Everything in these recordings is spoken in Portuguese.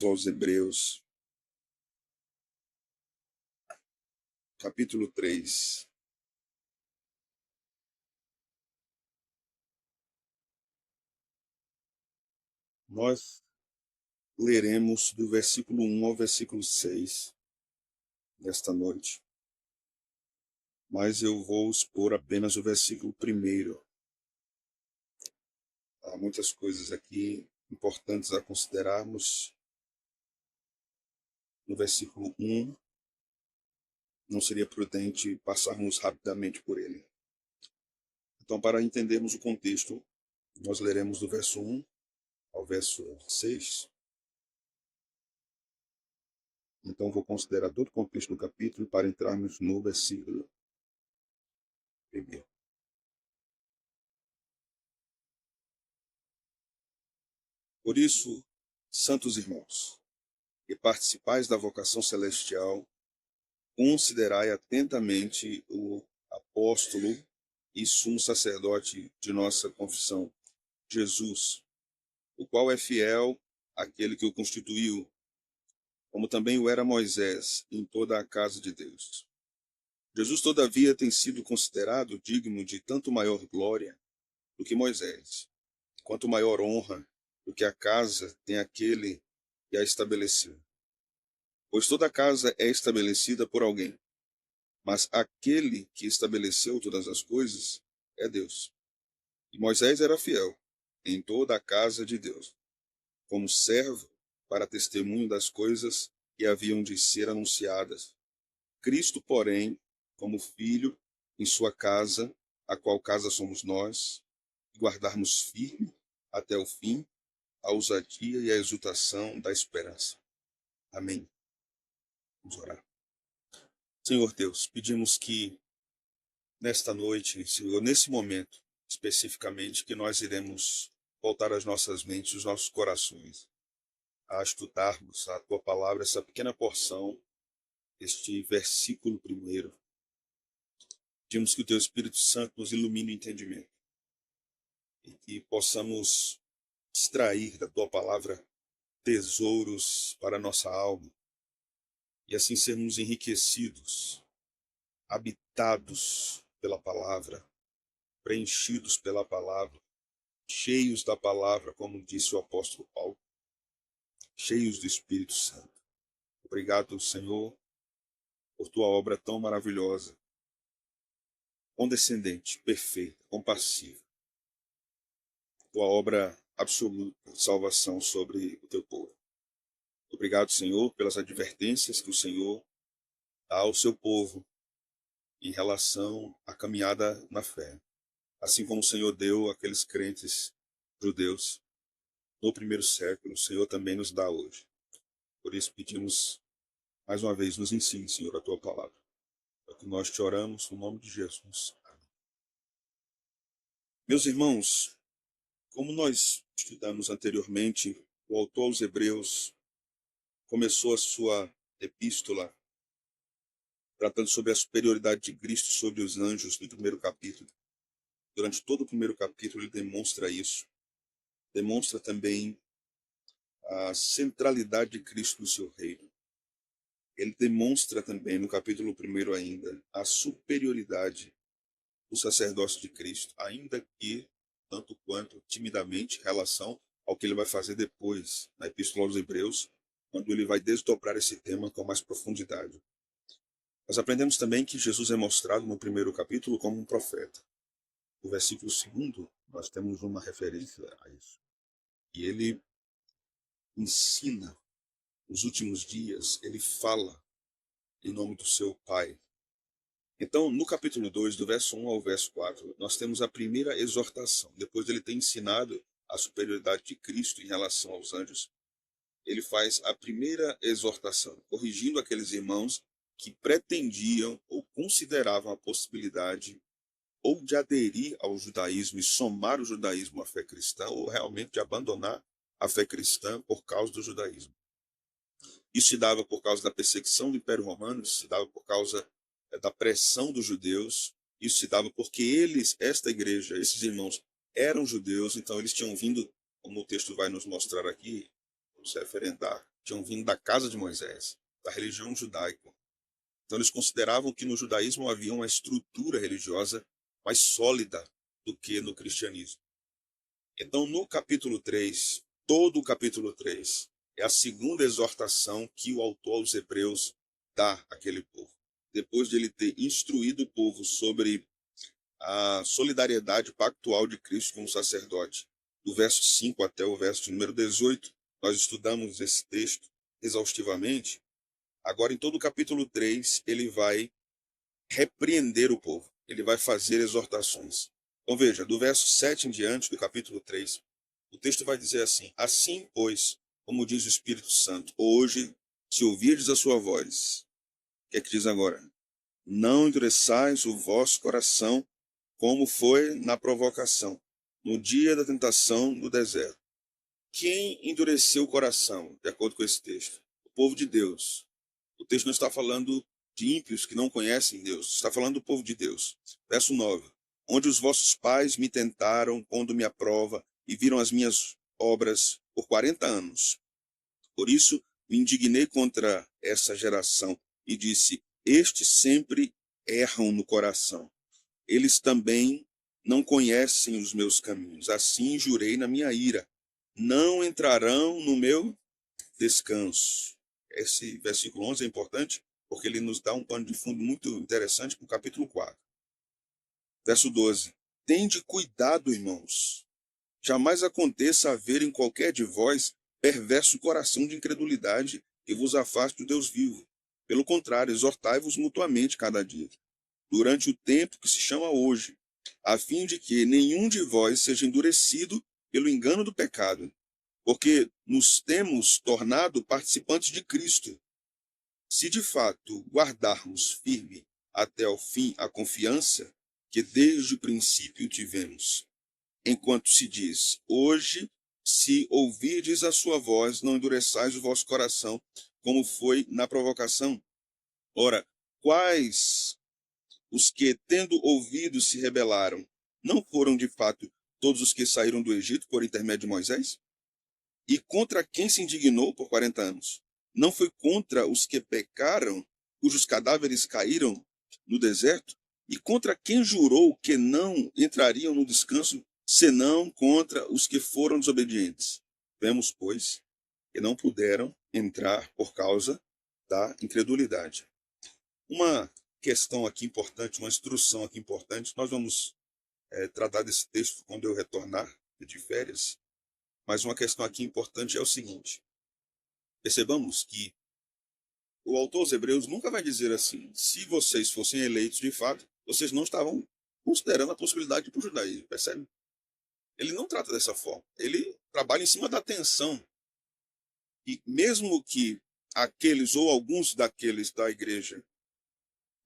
Aos Hebreus, capítulo 3. Nós leremos do versículo 1 ao versículo 6 desta noite, mas eu vou expor apenas o versículo 1. Há muitas coisas aqui importantes a considerarmos. No versículo 1, não seria prudente passarmos rapidamente por ele. Então, para entendermos o contexto, nós leremos do verso 1 ao verso 6. Então, vou considerar todo o contexto do capítulo para entrarmos no versículo 1. Por isso, santos irmãos, que participais da vocação celestial, considerai atentamente o apóstolo e sumo sacerdote de nossa confissão, Jesus, o qual é fiel àquele que o constituiu, como também o era Moisés em toda a casa de Deus. Jesus, todavia, tem sido considerado digno de tanto maior glória do que Moisés, quanto maior honra do que a casa tem aquele que a estabeleceu. Pois toda casa é estabelecida por alguém, mas aquele que estabeleceu todas as coisas é Deus. E Moisés era fiel em toda a casa de Deus, como servo para testemunho das coisas que haviam de ser anunciadas. Cristo, porém, como filho em sua casa, a qual casa somos nós, guardarmos firme até o fim a ousadia e a exultação da esperança. Amém. Vamos orar. Senhor Deus, pedimos que nesta noite, Senhor, nesse momento especificamente, que nós iremos voltar as nossas mentes, os nossos corações, a estudarmos a Tua palavra, essa pequena porção, este versículo 1. Pedimos que o Teu Espírito Santo nos ilumine o entendimento e que possamos extrair da Tua palavra tesouros para a nossa alma e assim sermos enriquecidos, habitados pela palavra, preenchidos pela palavra, cheios da palavra, como disse o apóstolo Paulo, cheios do Espírito Santo. Obrigado, Senhor, por tua obra tão maravilhosa, condescendente, perfeita, compassiva. Tua obra absoluta de salvação sobre o teu povo. Obrigado, Senhor, pelas advertências que o Senhor dá ao seu povo em relação à caminhada na fé. Assim como o Senhor deu àqueles crentes judeus no primeiro século, o Senhor também nos dá hoje. Por isso pedimos, mais uma vez, nos ensine, Senhor, a tua palavra. É o que nós te oramos, no nome de Jesus. Amém. Meus irmãos, como nós estudamos anteriormente, o autor aos Hebreus começou a sua epístola tratando sobre a superioridade de Cristo sobre os anjos no primeiro capítulo. Durante todo o primeiro capítulo ele demonstra isso. Demonstra também a centralidade de Cristo no seu reino. Ele demonstra também, no capítulo 1 ainda, a superioridade do sacerdócio de Cristo, ainda que, tanto quanto timidamente, em relação ao que ele vai fazer depois, na Epístola aos Hebreus, quando ele vai desdobrar esse tema com mais profundidade. Nós aprendemos também que Jesus é mostrado no primeiro capítulo como um profeta. No versículo 2, nós temos uma referência a isso. E ele ensina os últimos dias, ele fala em nome do seu Pai. Então, no capítulo 2, do verso 1 ao verso 4, nós temos a primeira exortação. Depois de ele ter ensinado a superioridade de Cristo em relação aos anjos, ele faz a primeira exortação, corrigindo aqueles irmãos que pretendiam ou consideravam a possibilidade ou de aderir ao judaísmo e somar o judaísmo à fé cristã, ou realmente de abandonar a fé cristã por causa do judaísmo. Isso se dava por causa da perseguição do Império Romano, isso se dava por causa da pressão dos judeus, isso se dava porque eles, esta igreja, esses irmãos, eram judeus, então eles tinham vindo, como o texto vai nos mostrar aqui, se referendar, tinham vindo da casa de Moisés, da religião judaica. Então eles consideravam que no judaísmo havia uma estrutura religiosa mais sólida do que no cristianismo. Então no capítulo 3, todo o capítulo 3, é a segunda exortação que o autor aos Hebreus dá àquele povo. Depois de ele ter instruído o povo sobre a solidariedade pactual de Cristo como sacerdote, do verso 5 até o verso de número 18, nós estudamos esse texto exaustivamente. Agora, em todo o capítulo 3, ele vai repreender o povo, ele vai fazer exortações. Então veja, do verso 7 em diante do capítulo 3, o texto vai dizer assim: assim, pois, como diz o Espírito Santo, hoje, se ouvirdes a sua voz, o que é que diz agora? Não endureçais o vosso coração, como foi na provocação, no dia da tentação no deserto. Quem endureceu o coração, de acordo com esse texto? O povo de Deus. O texto não está falando de ímpios que não conhecem Deus, está falando do povo de Deus. Verso 9. Onde os vossos pais me tentaram, pondo-me à prova, e viram as minhas obras por 40 anos. Por isso me indignei contra essa geração e disse: estes sempre erram no coração. Eles também não conhecem os meus caminhos. Assim jurei na minha ira: não entrarão no meu descanso. Esse versículo 11 é importante porque ele nos dá um pano de fundo muito interessante para o capítulo 4. Verso 12. Tende cuidado, irmãos. Jamais aconteça haver em qualquer de vós perverso coração de incredulidade que vos afaste do Deus vivo. Pelo contrário, exortai-vos mutuamente cada dia, durante o tempo que se chama hoje, a fim de que nenhum de vós seja endurecido pelo engano do pecado, porque nos temos tornado participantes de Cristo. Se de fato guardarmos firme até ao fim a confiança que desde o princípio tivemos, enquanto se diz: hoje, se ouvirdes a sua voz, não endureçais o vosso coração, como foi na provocação. Ora, quais os que, tendo ouvido, se rebelaram? Não foram, de fato, todos os que saíram do Egito por intermédio de Moisés? E contra quem se indignou por 40 anos? Não foi contra os que pecaram, cujos cadáveres caíram no deserto? E contra quem jurou que não entrariam no descanso, senão contra os que foram desobedientes? Vemos, pois, que não puderam entrar por causa da incredulidade. Uma questão aqui importante, uma instrução aqui importante, nós vamos tratar desse texto quando eu retornar de férias, mas uma questão aqui importante é o seguinte: percebamos que o autor aos Hebreus nunca vai dizer assim: se vocês fossem eleitos de fato, vocês não estavam considerando a possibilidade de ir para o judaísmo, percebe? Ele não trata dessa forma. Ele trabalha em cima da tensão. E mesmo que aqueles ou alguns daqueles da igreja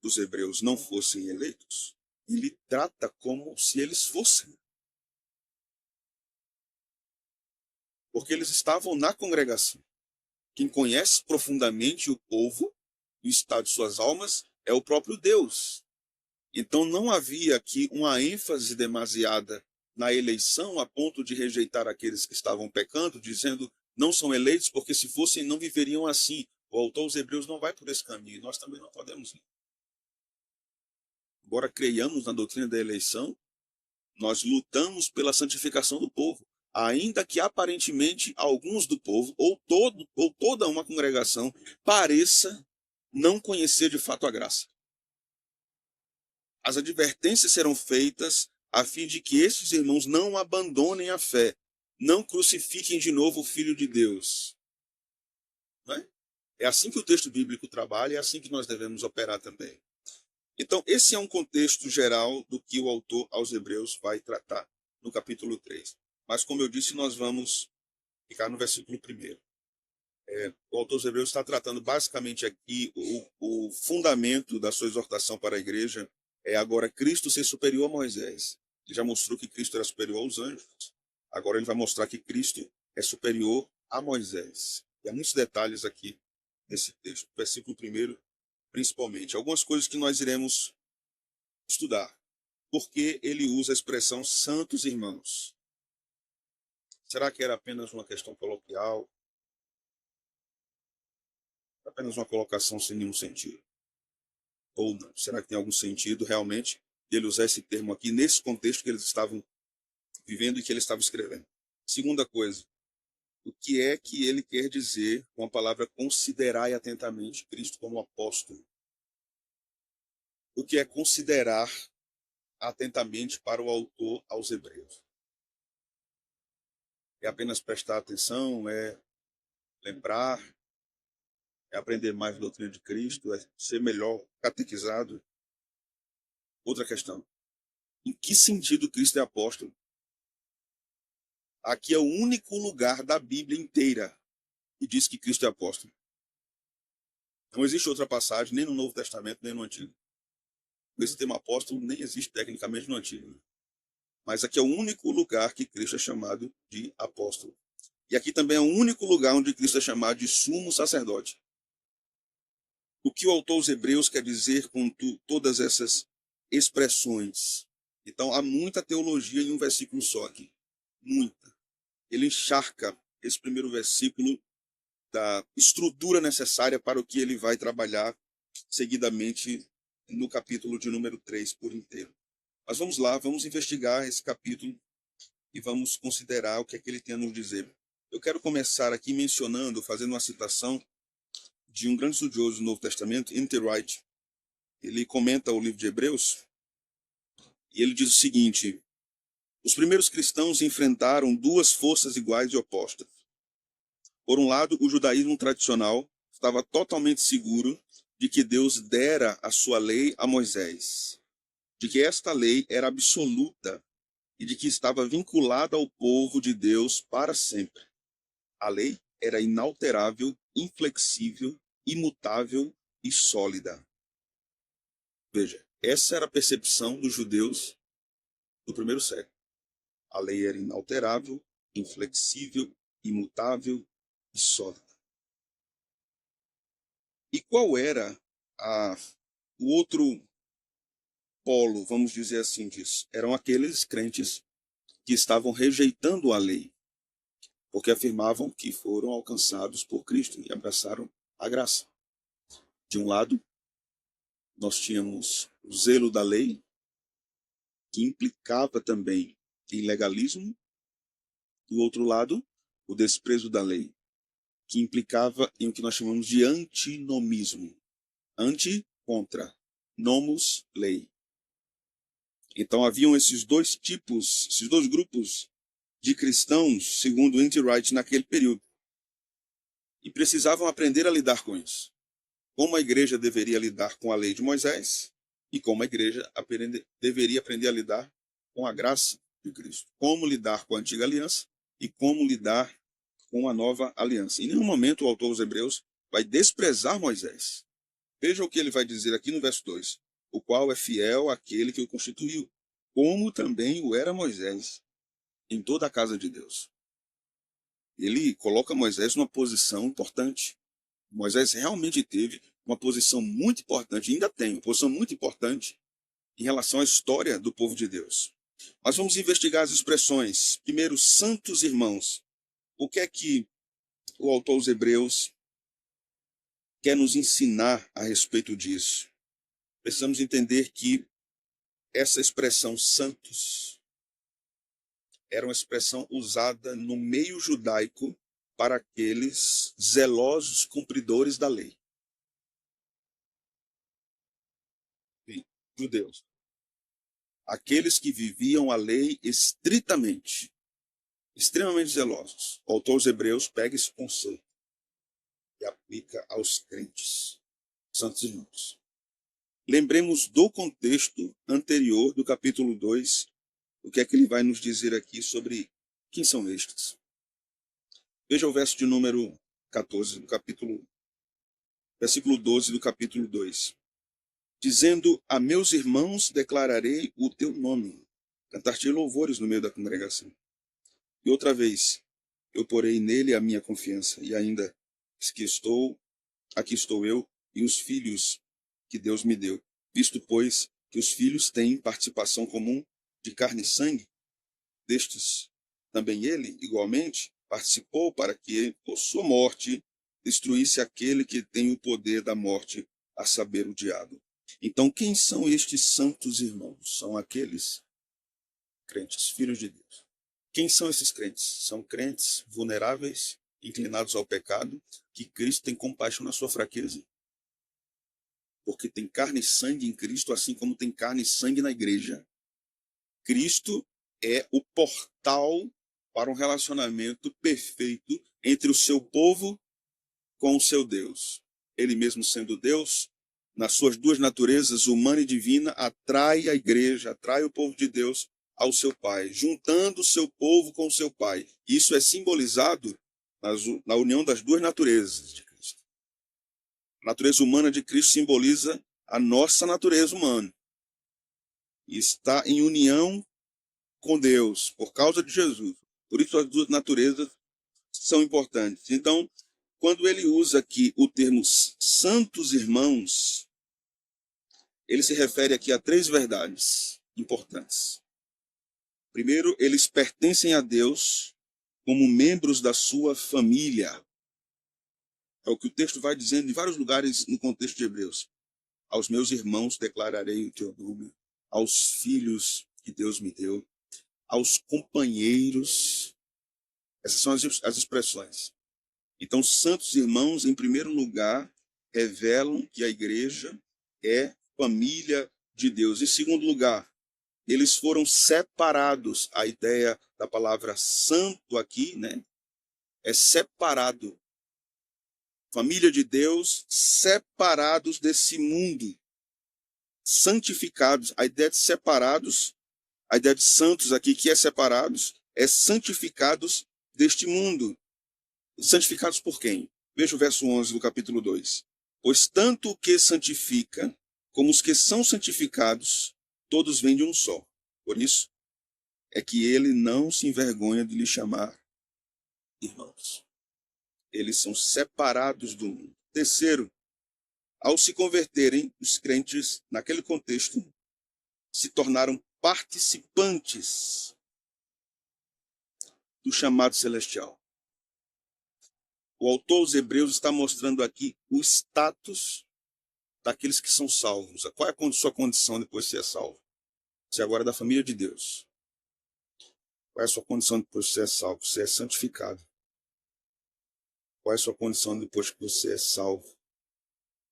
dos Hebreus não fossem eleitos, ele trata como se eles fossem. Porque eles estavam na congregação. Quem conhece profundamente o povo e o estado de suas almas é o próprio Deus. Então não havia aqui uma ênfase demasiada na eleição a ponto de rejeitar aqueles que estavam pecando, dizendo não são eleitos porque se fossem não viveriam assim. O autor aos Hebreus não vai por esse caminho, nós também não podemos ir. Embora creiamos na doutrina da eleição, nós lutamos pela santificação do povo, ainda que aparentemente alguns do povo, ou toda uma congregação, pareça não conhecer de fato a graça. As advertências serão feitas a fim de que estes irmãos não abandonem a fé, não crucifiquem de novo o Filho de Deus. Não é? É assim que o texto bíblico trabalha, é assim que nós devemos operar também. Então, esse é um contexto geral do que o autor aos Hebreus vai tratar no capítulo 3. Mas, como eu disse, nós vamos ficar no versículo 1. O autor aos Hebreus está tratando basicamente aqui o fundamento da sua exortação para a igreja é agora Cristo ser superior a Moisés. Ele já mostrou que Cristo era superior aos anjos. Agora ele vai mostrar que Cristo é superior a Moisés. E há muitos detalhes aqui nesse texto. Versículo 1, principalmente. Algumas coisas que nós iremos estudar. Porque ele usa a expressão santos irmãos. Será que era apenas uma questão coloquial? Apenas uma colocação sem nenhum sentido. Ou não? Será que tem algum sentido realmente ele usar esse termo aqui nesse contexto que eles estavam vivendo e que ele estava escrevendo? Segunda coisa, o que é que ele quer dizer com a palavra considerai atentamente Cristo como apóstolo? O que é considerar atentamente para o autor aos Hebreus? É apenas prestar atenção, é lembrar, é aprender mais a doutrina de Cristo, é ser melhor catequizado? Outra questão, em que sentido Cristo é apóstolo? Aqui é o único lugar da Bíblia inteira que diz que Cristo é apóstolo. Não existe outra passagem, nem no Novo Testamento, nem no Antigo. Esse termo apóstolo nem existe tecnicamente no Antigo. Mas aqui é o único lugar que Cristo é chamado de apóstolo. E aqui também é o único lugar onde Cristo é chamado de sumo sacerdote. O que o autor aos Hebreus quer dizer com todas essas expressões? Então, há muita teologia em um versículo só aqui. Muita. Ele encharca esse primeiro versículo da estrutura necessária para o que ele vai trabalhar seguidamente no capítulo de número 3 por inteiro. Mas vamos lá, vamos investigar esse capítulo e vamos considerar o que é que ele tem a nos dizer. Eu quero começar aqui mencionando, fazendo uma citação de um grande estudioso do Novo Testamento, N.T. Wright. Ele comenta o livro de Hebreus e ele diz o seguinte: os primeiros cristãos enfrentaram duas forças iguais e opostas. Por um lado, o judaísmo tradicional estava totalmente seguro de que Deus dera a sua lei a Moisés, de que esta lei era absoluta e de que estava vinculada ao povo de Deus para sempre. A lei era inalterável, inflexível, imutável e sólida. Veja, essa era a percepção dos judeus do primeiro século. A lei era inalterável, inflexível, imutável e sólida. E qual era o outro polo, vamos dizer assim, disso? Eram aqueles crentes que estavam rejeitando a lei, porque afirmavam que foram alcançados por Cristo e abraçaram a graça. De um lado, nós tínhamos o zelo da lei, que implicava também em legalismo. Do outro lado, o desprezo da lei, que implicava em o que nós chamamos de antinomismo. Anti, contra. Nomos, lei. Então haviam esses dois tipos, esses dois grupos de cristãos, segundo N.T. Wright, naquele período. E precisavam aprender a lidar com isso. Como a igreja deveria lidar com a lei de Moisés e como a igreja deveria aprender a lidar com a graça de Cristo. Como lidar com a antiga aliança e como lidar com a nova aliança. Em nenhum momento o autor dos Hebreus vai desprezar Moisés. Veja o que ele vai dizer aqui no verso 2. O qual é fiel àquele que o constituiu, como também o era Moisés, em toda a casa de Deus. Ele coloca Moisés numa posição importante. Moisés realmente teve uma posição muito importante, ainda tem uma posição muito importante em relação à história do povo de Deus. Mas vamos investigar as expressões. Primeiro, santos irmãos. O que é que o autor aos Hebreus quer nos ensinar a respeito disso? Precisamos entender que essa expressão santos era uma expressão usada no meio judaico para aqueles zelosos cumpridores da lei. Sim, judeus. Aqueles que viviam a lei estritamente, extremamente zelosos. O autor aos Hebreus pega esse conceito e aplica aos crentes, santos irmãos. Lembremos do contexto anterior do capítulo 2, o que é que ele vai nos dizer aqui sobre quem são estes. Veja o verso de número 14, versículo 12 do capítulo 2. Dizendo: a meus irmãos declararei o teu nome, cantar-te louvores no meio da congregação. E outra vez, eu porei nele a minha confiança, e ainda aqui estou eu e os filhos que Deus me deu, visto, pois, que os filhos têm participação comum de carne e sangue, destes também ele, igualmente, participou para que, por sua morte, destruísse aquele que tem o poder da morte, a saber, o diabo. Então, quem são estes santos irmãos? São aqueles crentes, filhos de Deus. Quem são esses crentes? São crentes vulneráveis, inclinados ao pecado, que Cristo tem compaixão na sua fraqueza. Porque tem carne e sangue em Cristo, assim como tem carne e sangue na igreja. Cristo é o portal para um relacionamento perfeito entre o seu povo com o seu Deus. Ele mesmo sendo Deus, nas suas duas naturezas, humana e divina, atrai a igreja, atrai o povo de Deus ao seu Pai, juntando o seu povo com o seu Pai. Isso é simbolizado na união das duas naturezas de Cristo. A natureza humana de Cristo simboliza a nossa natureza humana. E está em união com Deus, por causa de Jesus. Por isso as duas naturezas são importantes. Então, quando ele usa aqui o termo santos irmãos, ele se refere aqui a três verdades importantes. Primeiro, eles pertencem a Deus como membros da sua família. É o que o texto vai dizendo em vários lugares no contexto de Hebreus. Aos meus irmãos declararei o teu nome, aos filhos que Deus me deu, aos companheiros. Essas são as expressões. Então, santos irmãos, em primeiro lugar, revelam que a igreja é família de Deus. Em segundo lugar, eles foram separados. A ideia da palavra santo aqui, né, é separado. Família de Deus, separados desse mundo. Santificados. A ideia de separados, a ideia de santos aqui, que é separados, é santificados deste mundo. Santificados por quem? Veja o verso 11 do capítulo 2. Pois tanto o que santifica, como os que são santificados, todos vêm de um só. Por isso, é que ele não se envergonha de lhe chamar irmãos. Eles são separados do mundo. Terceiro, ao se converterem, os crentes, naquele contexto, se tornaram participantes do chamado celestial. O autor aos Hebreus está mostrando aqui o status daqueles que são salvos. Qual é a sua condição depois de ser salvo? Você agora é da família de Deus. Qual é a sua condição depois de ser salvo? Você é santificado. Qual é a sua condição depois que você é salvo?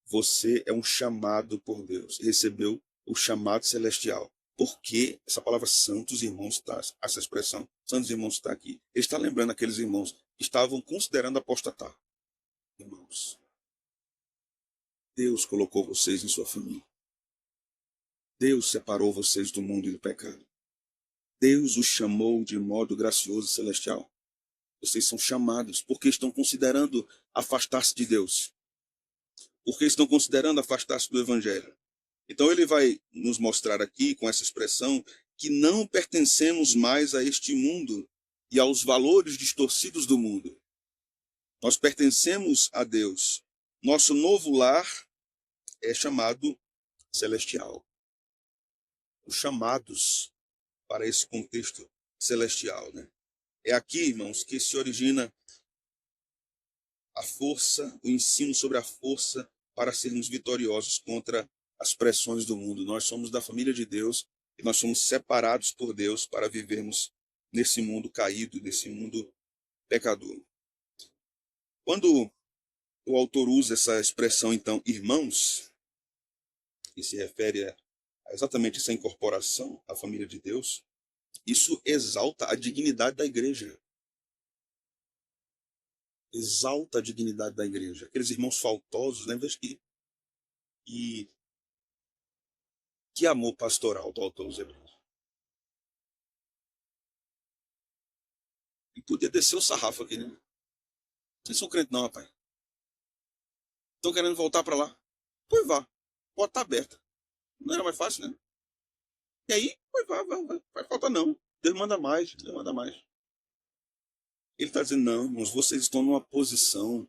Você é um chamado por Deus. Recebeu o chamado celestial. Por que essa palavra santos irmãos está, essa expressão, santos irmãos está aqui? Ele está lembrando aqueles irmãos que estavam considerando apostatar. Irmãos, Deus colocou vocês em sua família. Deus separou vocês do mundo e do pecado. Deus os chamou de modo gracioso e celestial. Vocês são chamados porque estão considerando afastar-se de Deus. Porque estão considerando afastar-se do Evangelho. Então ele vai nos mostrar aqui, com essa expressão, que não pertencemos mais a este mundo e aos valores distorcidos do mundo. Nós pertencemos a Deus. Nosso novo lar é chamado celestial. Os chamados para esse contexto celestial, né? É aqui, irmãos, que se origina a força, o ensino sobre a força para sermos vitoriosos contra as pressões do mundo. Nós somos da família de Deus e nós somos separados por Deus para vivermos nesse mundo caído, nesse mundo pecador. Quando o autor usa essa expressão, então, irmãos, que se refere a exatamente essa incorporação à família de Deus, isso exalta a dignidade da igreja. Exalta a dignidade da igreja. Aqueles irmãos faltosos, lembra que amor pastoral do autor dos Hebreus. E podia descer o sarrafo aqui, né? Vocês são crentes não, rapaz. Estão querendo voltar para lá? Pois vá. Porta tá aberta. Não era mais fácil, né? E aí, pois vá, vai faltar não. Deus manda mais, Deus manda mais. Ele está dizendo, não, irmãos, vocês estão numa posição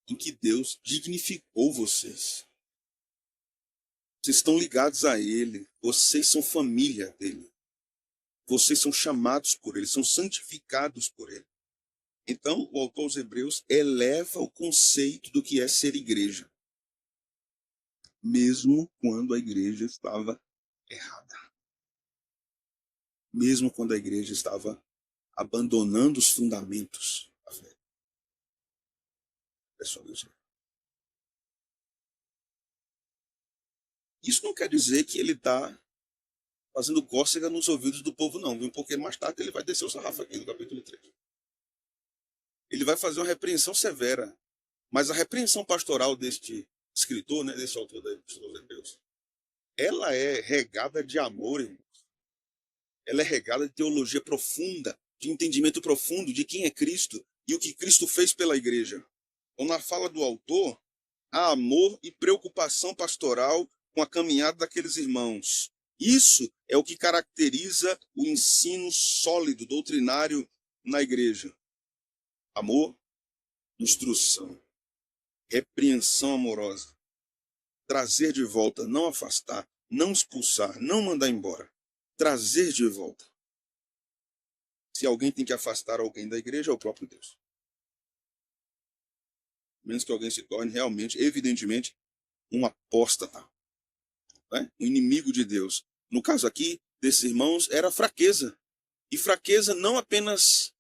em que Deus dignificou vocês. Vocês estão ligados a Ele. Vocês são família dele. Vocês são chamados por Ele, são santificados por Ele. Então, o autor aos Hebreus eleva o conceito do que é ser igreja, mesmo quando a igreja estava errada, mesmo quando a igreja estava abandonando os fundamentos da fé. Pessoal, isso não quer dizer que ele está fazendo cócega nos ouvidos do povo, não, viu? Porque mais tarde ele vai descer o sarrafo aqui no capítulo 3. Ele vai fazer uma repreensão severa, mas a repreensão pastoral deste escritor, né, desse autor da Epístola aos Hebreus, ela é regada de amor, irmão. Ela é regada de teologia profunda, de entendimento profundo de quem é Cristo e o que Cristo fez pela igreja. Então, na fala do autor, há amor e preocupação pastoral com a caminhada daqueles irmãos. Isso é o que caracteriza o ensino sólido, doutrinário na igreja. Amor, instrução, repreensão amorosa, trazer de volta, não afastar, não expulsar, não mandar embora, trazer de volta. Se alguém tem que afastar alguém da igreja, é o próprio Deus. Menos que alguém se torne realmente, evidentemente, um apóstata, né? Um inimigo de Deus. No caso aqui, desses irmãos, era fraqueza. E fraqueza não apenas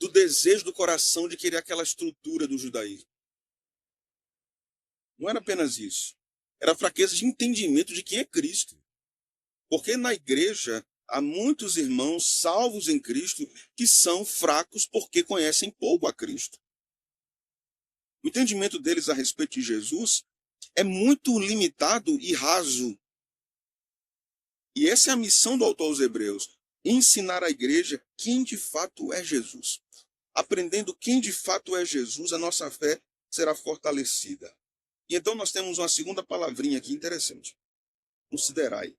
do desejo do coração de querer aquela estrutura do judaísmo. Não era apenas isso. Era fraqueza de entendimento de quem é Cristo. Porque na igreja há muitos irmãos salvos em Cristo que são fracos porque conhecem pouco a Cristo. O entendimento deles a respeito de Jesus é muito limitado e raso. E essa é a missão do autor aos Hebreus: ensinar à igreja quem de fato é Jesus. Aprendendo quem de fato é Jesus, a nossa fé será fortalecida. E então nós temos uma segunda palavrinha aqui interessante. Considerai.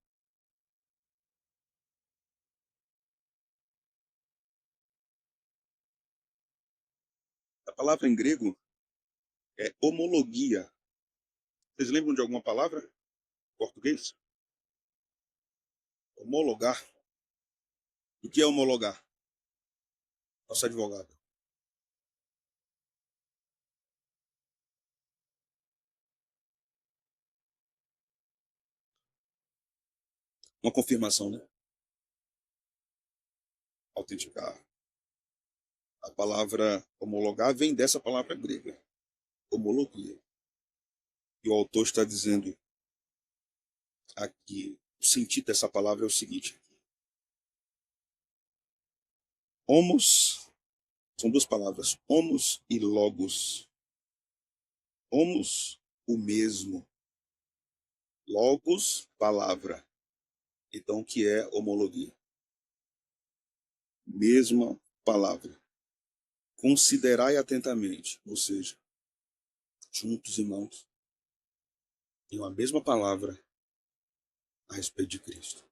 A palavra em grego é homologia. Vocês lembram de alguma palavra em português? Homologar. O que é homologar? Nosso advogado. Uma confirmação, né? Autenticar. A palavra homologar vem dessa palavra grega, homologia. E o autor está dizendo aqui, o sentido dessa palavra é o seguinte: homos, são duas palavras, homos e logos. Homos, o mesmo. Logos, palavra. Então, o que é homologia? Mesma palavra. Considerai atentamente, ou seja, juntos, irmãos, em uma mesma palavra a respeito de Cristo.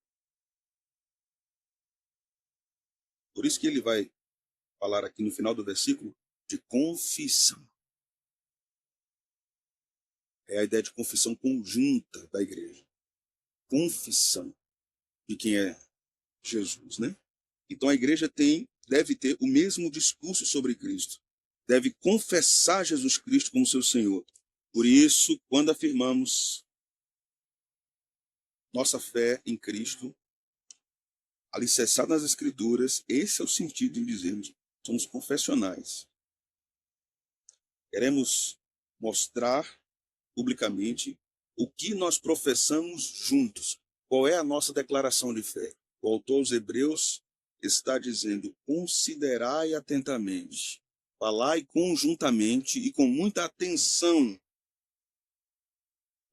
Por isso que ele vai falar aqui no final do versículo de confissão. É a ideia de confissão conjunta da igreja. Confissão de quem é Jesus, né? Então a igreja deve ter o mesmo discurso sobre Cristo. Deve confessar Jesus Cristo como seu Senhor. Por isso, quando afirmamos nossa fé em Cristo, alicerçada nas Escrituras, esse é o sentido de dizermos, somos confessionais. Queremos mostrar publicamente o que nós professamos juntos. Qual é a nossa declaração de fé? O autor aos Hebreus está dizendo: considerai atentamente, falai conjuntamente e com muita atenção.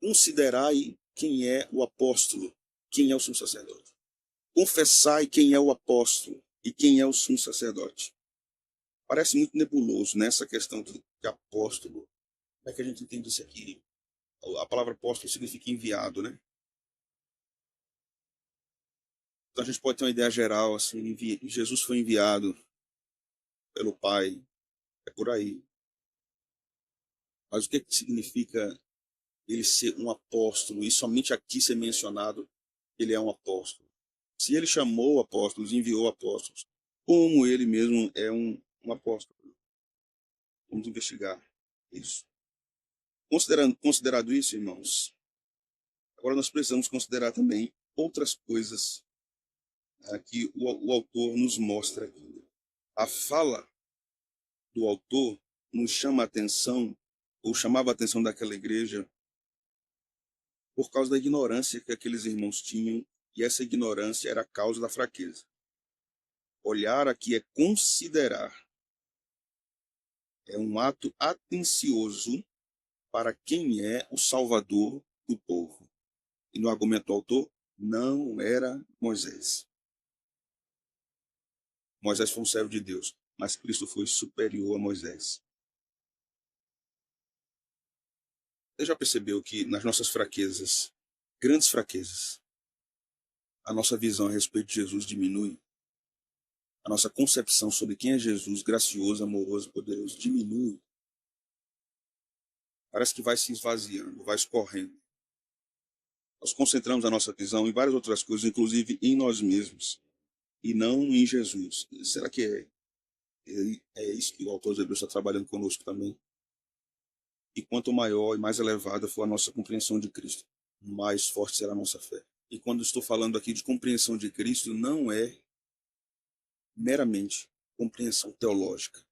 Considerai quem é o apóstolo, quem é o sumo sacerdote. Confessai quem é o apóstolo e quem é o sumo sacerdote. Parece muito nebuloso nessa questão de apóstolo. Como é que a gente entende isso aqui? A palavra apóstolo significa enviado, né? Então a gente pode ter uma ideia geral, assim, Jesus foi enviado pelo Pai, é por aí. Mas o que, que significa ele ser um apóstolo e somente aqui ser mencionado ele é um apóstolo? Se ele chamou apóstolos, enviou apóstolos, como ele mesmo é um apóstolo. Vamos investigar isso. Considerado isso, irmãos, agora nós precisamos considerar também outras coisas que o autor nos mostra aqui. A fala do autor nos chama a atenção, ou chamava a atenção daquela igreja, por causa da ignorância que aqueles irmãos tinham, e essa ignorância era a causa da fraqueza. Olhar aqui é considerar, é um ato atencioso para quem é o Salvador do povo. E no argumento do autor, não era Moisés. Moisés foi um servo de Deus, mas Cristo foi superior a Moisés. Você já percebeu que nas nossas fraquezas, grandes fraquezas, a nossa visão a respeito de Jesus diminui? A nossa concepção sobre quem é Jesus, gracioso, amoroso, poderoso, diminui. Parece que vai se esvaziando, vai escorrendo. Nós concentramos a nossa visão em várias outras coisas, inclusive em nós mesmos, e não em Jesus. Será que é isso que o autor de Hebreus está trabalhando conosco também? E quanto maior e mais elevada for a nossa compreensão de Cristo, mais forte será a nossa fé. E quando estou falando aqui de compreensão de Cristo, não é meramente compreensão teológica.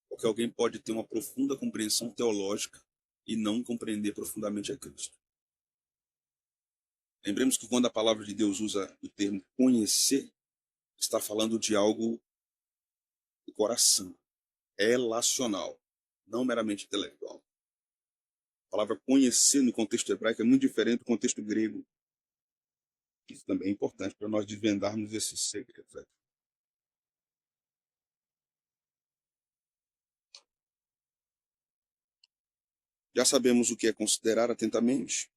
Porque alguém pode ter uma profunda compreensão teológica e não compreender profundamente a Cristo. Lembremos que quando a palavra de Deus usa o termo conhecer, está falando de algo do coração, relacional, não meramente intelectual. A palavra conhecer no contexto hebraico é muito diferente do contexto grego. Isso também é importante para nós desvendarmos esses segredos. Já sabemos o que é considerar atentamente.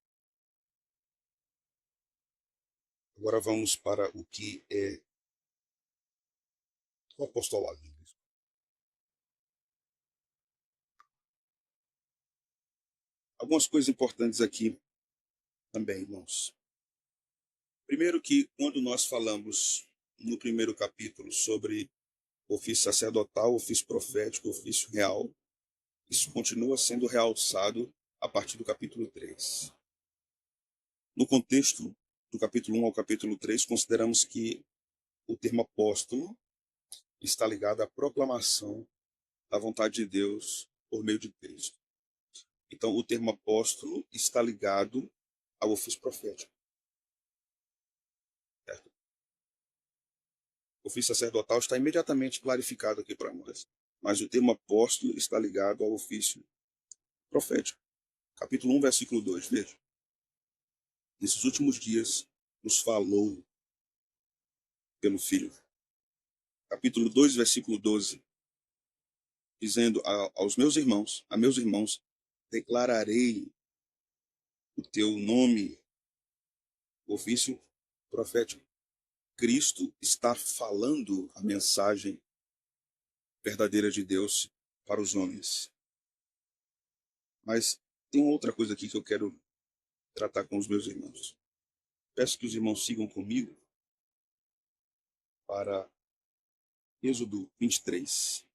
Agora vamos para o que é o apostolado de Cristo. Algumas coisas importantes aqui também, irmãos. Primeiro que quando nós falamos no primeiro capítulo sobre ofício sacerdotal, ofício profético, ofício real, isso continua sendo realçado a partir do capítulo 3. No contexto do capítulo 1 ao capítulo 3, consideramos que o termo apóstolo está ligado à proclamação da vontade de Deus por meio de Cristo. Então, o termo apóstolo está ligado ao ofício profético. Certo? O ofício sacerdotal está imediatamente clarificado aqui para nós, mas o termo apóstolo está ligado ao ofício profético. Capítulo 1, versículo 2, veja. Nesses últimos dias nos falou pelo Filho. Capítulo 2, versículo 12, dizendo aos meus irmãos, a meus irmãos, declararei o teu nome, ofício profético. Cristo está falando a mensagem verdadeira de Deus para os homens. Mas tem outra coisa aqui que eu quero tratar com os meus irmãos. Peço que os irmãos sigam comigo para Êxodo 23.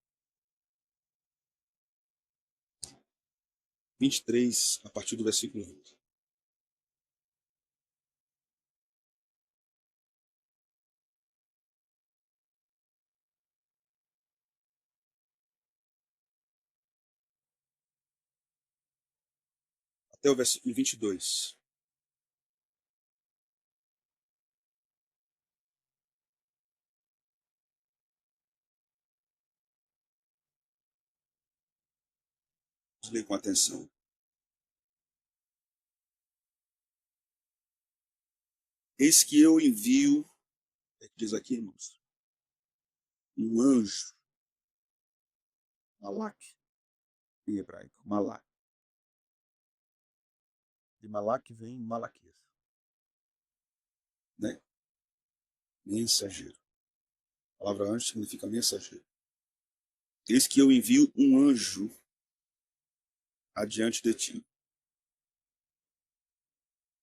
23, a partir do versículo 20. Até o versículo 22. Vamos ler com atenção. Eis que eu envio, é que diz aqui, irmãos, um anjo, malak, em hebraico, malak. De malak vem Malaquias, né? Mensageiro. A palavra anjo significa mensageiro. Eis que eu envio um anjo adiante de ti,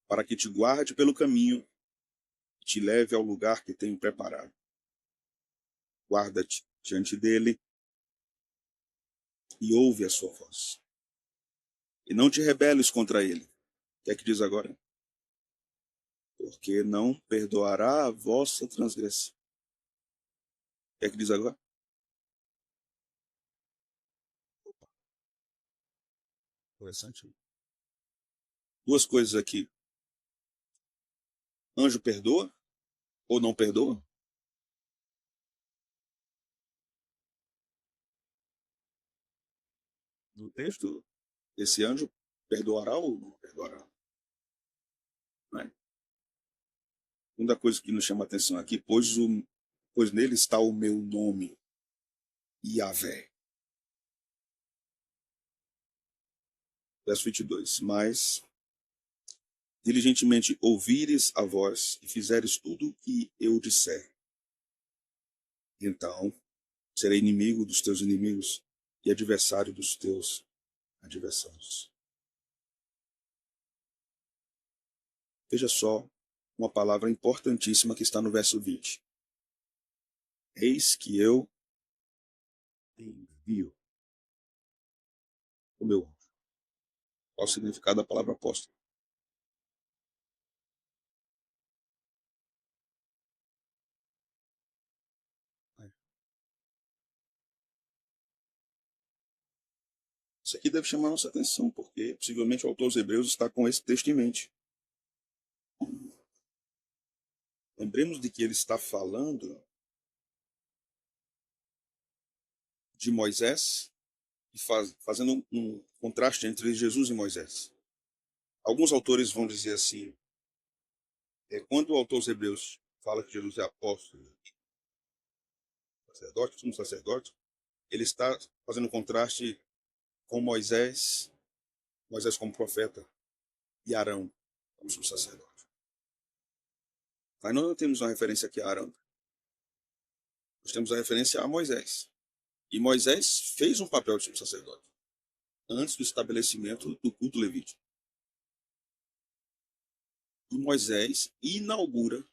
para que te guarde pelo caminho e te leve ao lugar que tenho preparado. guarda-te diante dele e ouve a sua voz. E não te rebeles contra ele. O que é que diz agora? Porque não perdoará a vossa transgressão. O que é que diz agora? Interessante. Duas coisas aqui. Anjo perdoa ou não perdoa? No texto, esse anjo perdoará ou não perdoará? Não é? Segunda coisa que nos chama a atenção aqui, pois nele está o meu nome, Yahvé. Verso 22. Mas diligentemente ouvires a voz e fizeres tudo o que eu disser, então serei inimigo dos teus inimigos e adversário dos teus adversários. Veja só uma palavra importantíssima que está no verso 20. Eis que eu envio o meu anjo. Qual o significado da palavra apóstolo? Isso aqui deve chamar nossa atenção, porque possivelmente o autor aos Hebreus está com esse texto em mente. Lembremos de que ele está falando de Moisés e fazendo um contraste entre Jesus e Moisés. Alguns autores vão dizer assim, quando o autor aos Hebreus fala que Jesus é apóstolo, sacerdote, sumo sacerdote, ele está fazendo um contraste com Moisés, Moisés como profeta, e Arão como sumo sacerdote. Mas nós não temos uma referência aqui a Arão. Nós temos a referência a Moisés. E Moisés fez um papel de sumo sacerdote antes do estabelecimento do culto levítico. E Moisés inaugura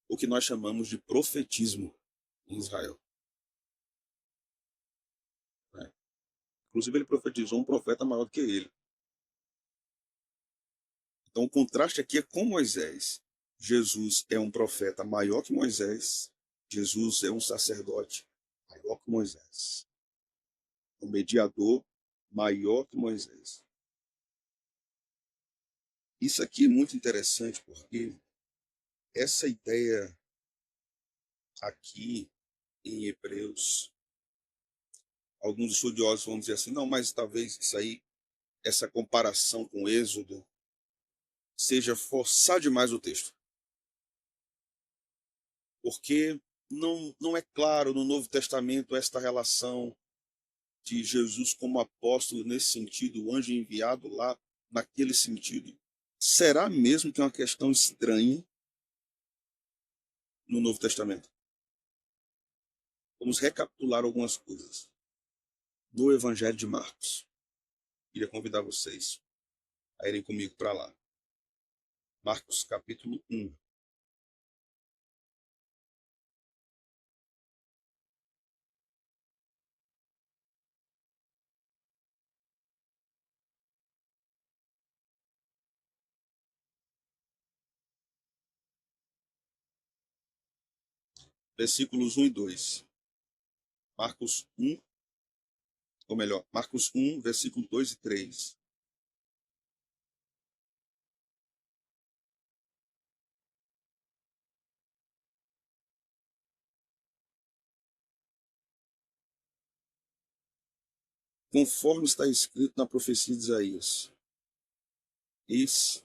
o que nós chamamos de profetismo em Israel. Inclusive, ele profetizou um profeta maior do que ele. Então, o contraste aqui é com Moisés. Jesus é um profeta maior que Moisés. Jesus é um sacerdote maior que Moisés. Um mediador maior que Moisés. Isso aqui é muito interessante porque essa ideia aqui em Hebreus, alguns estudiosos vão dizer assim, não, mas talvez isso aí, essa comparação com Êxodo, seja forçar demais o texto. Porque não é claro no Novo Testamento esta relação de Jesus como apóstolo nesse sentido, o anjo enviado lá naquele sentido. Será mesmo que é uma questão estranha no Novo Testamento? Vamos recapitular algumas coisas do Evangelho de Marcos. Queria convidar vocês a irem comigo para lá. Marcos capítulo 1. Versículos 1 e 2. Marcos 1, ou melhor, Marcos 1, versículo 2 e 3. Conforme está escrito na profecia de Isaías: Eis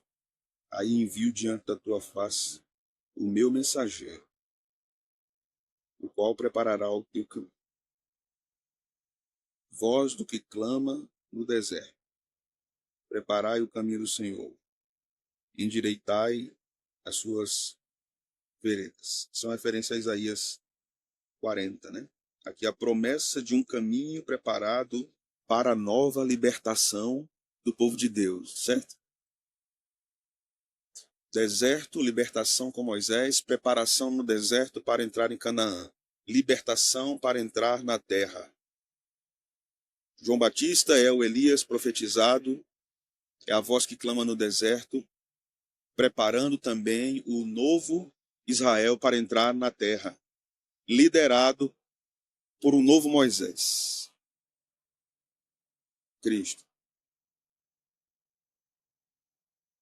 aí envio diante da tua face o meu mensageiro, o qual preparará o teu caminho. Voz do que clama no deserto: preparai o caminho do Senhor, endireitai as suas veredas. São referência a Isaías 40, né? Aqui a promessa de um caminho preparado para a nova libertação do povo de Deus, certo? Deserto, libertação com Moisés, preparação no deserto para entrar em Canaã. libertação para entrar na terra. João Batista é o Elias profetizado, é a voz que clama no deserto, preparando também o novo Israel para entrar na terra, liderado por um novo Moisés, Cristo.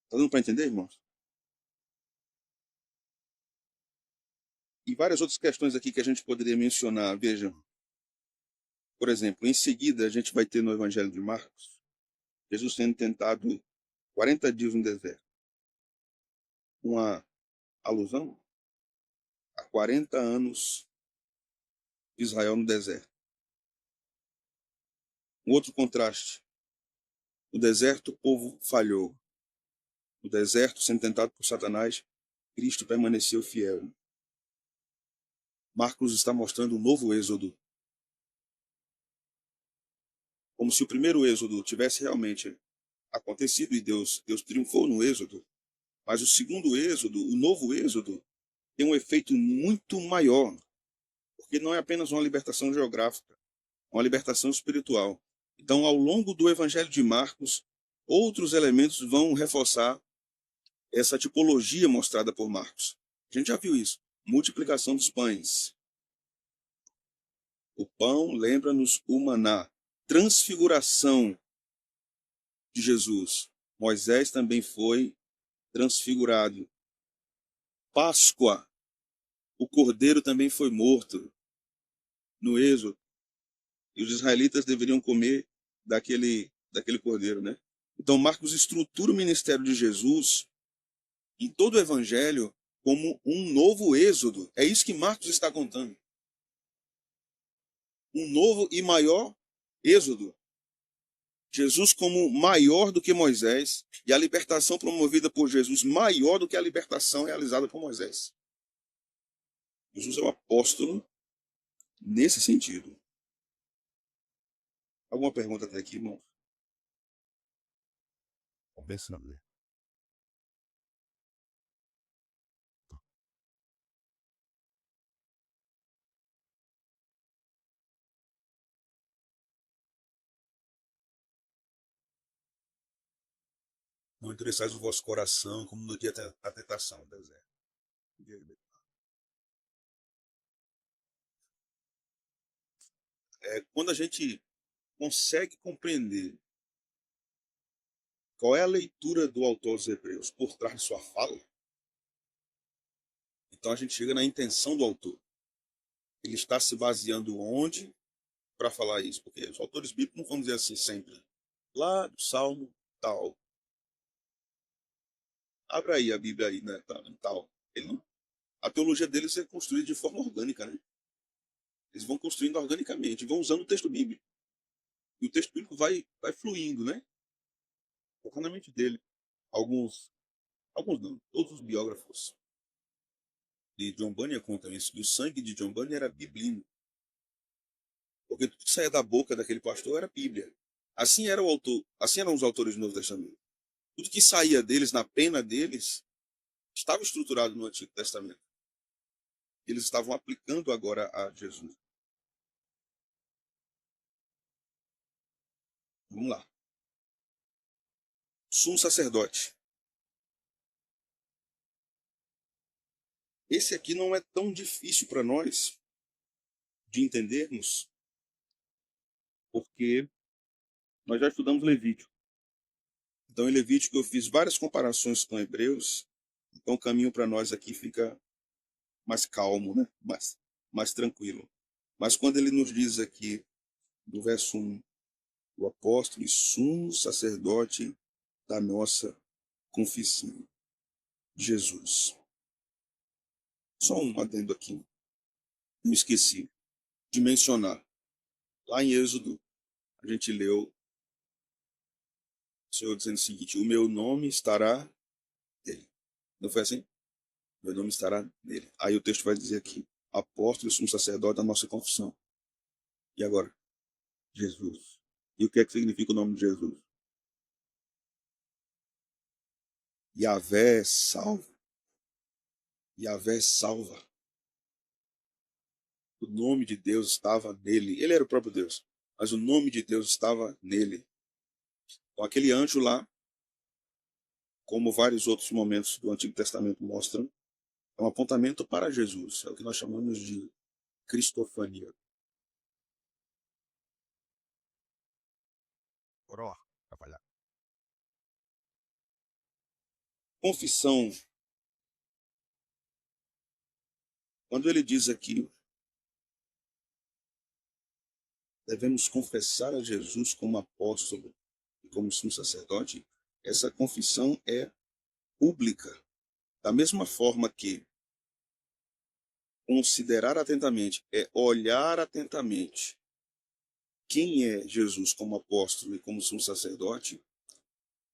Está dando para entender, irmãos? E várias outras questões aqui que a gente poderia mencionar. Vejam, por exemplo, em seguida a gente vai ter no Evangelho de Marcos, Jesus sendo tentado 40 dias no deserto. Uma alusão a 40 anos de Israel no deserto. Um outro contraste. No deserto o povo falhou. No deserto, sendo tentado por Satanás, Cristo permaneceu fiel. Marcos está mostrando um novo êxodo. Como se o primeiro êxodo tivesse realmente acontecido e Deus triunfou no êxodo. Mas o segundo êxodo, o novo êxodo, tem um efeito muito maior. Porque não é apenas uma libertação geográfica, é uma libertação espiritual. Então, ao longo do Evangelho de Marcos, outros elementos vão reforçar essa tipologia mostrada por Marcos. A gente já viu isso. Multiplicação dos pães. O pão lembra-nos o maná. Transfiguração de Jesus. Moisés também foi transfigurado. Páscoa. O cordeiro também foi morto no Êxodo. E os israelitas deveriam comer daquele cordeiro, né? Então, Marcos estrutura o ministério de Jesus em todo o evangelho como um novo êxodo. É isso que Marcos está contando. Um novo e maior êxodo. Jesus como maior do que Moisés e a libertação promovida por Jesus maior do que a libertação realizada por Moisés. Jesus é o apóstolo nesse sentido. Alguma pergunta até aqui, irmão? Pensando. Não interessais o vosso coração como no dia da tentação do deserto. Quando a gente consegue compreender qual é a leitura do autor aos Hebreus por trás de sua fala, então a gente chega na intenção do autor. Ele está se baseando onde para falar isso? Porque os autores bíblicos não vão dizer assim sempre. Lá do Salmo tal. Abra aí a Bíblia aí, né? Tal. Ele não. A teologia deles é construída de forma orgânica, né? Eles vão construindo organicamente, vão usando o texto bíblico. E o texto bíblico vai fluindo, né? Focar na mente dele. Alguns não, todos os biógrafos de John Bunyan contam isso, que o sangue de John Bunyan era biblino. Porque tudo que saía da boca daquele pastor era Bíblia. Assim era o autor, assim eram os autores do Novo Testamento. Tudo que saía deles, na pena deles, estava estruturado no Antigo Testamento. Eles estavam aplicando agora a Jesus. Vamos lá. Sumo sacerdote. Esse aqui não é tão difícil para nós de entendermos, porque nós já estudamos Levítico. Então, em Levítico eu fiz várias comparações com Hebreus, então o caminho para nós aqui fica mais calmo, né? mais tranquilo. Mas quando ele nos diz aqui, no verso 1, o apóstolo e sumo sacerdote da nossa confissão, Jesus. Só um adendo aqui, eu esqueci de mencionar. Lá em Êxodo, a gente leu o Senhor dizendo o seguinte: o meu nome estará nele. Não foi assim? Meu nome estará nele. Aí o texto vai dizer aqui: apóstolo e sumo sacerdote da nossa confissão. E agora? Jesus. E o que é que significa o nome de Jesus? Yahvé salva. Yahvé salva. O nome de Deus estava nele. Ele era o próprio Deus, mas o nome de Deus estava nele. Então, aquele anjo lá, como vários outros momentos do Antigo Testamento mostram, é um apontamento para Jesus. É o que nós chamamos de cristofania. Oroa, trabalhar. Confissão. Quando ele diz aqui, devemos confessar a Jesus como apóstolo e como sumo sacerdote, essa confissão é pública. Da mesma forma que considerar atentamente é olhar atentamente quem é Jesus como apóstolo e como sumo sacerdote,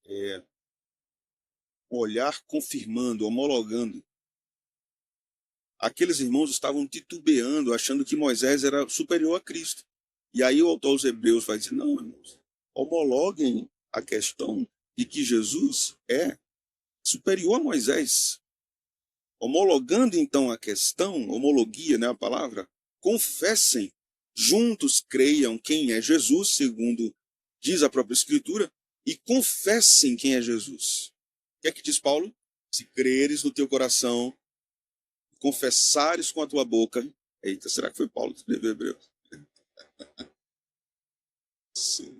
é olhar confirmando, homologando. Aqueles irmãos estavam titubeando, achando que Moisés era superior a Cristo. E aí o autor aos Hebreus vai dizer, não, irmãos, homologuem a questão de que Jesus é superior a Moisés. Homologando então a questão, homologia, né, a palavra, confessem, juntos creiam quem é Jesus, segundo diz a própria Escritura, e confessem quem é Jesus. O que é que diz Paulo? Se creres no teu coração, confessares com a tua boca. Eita, será que foi Paulo que escreveu Hebreus?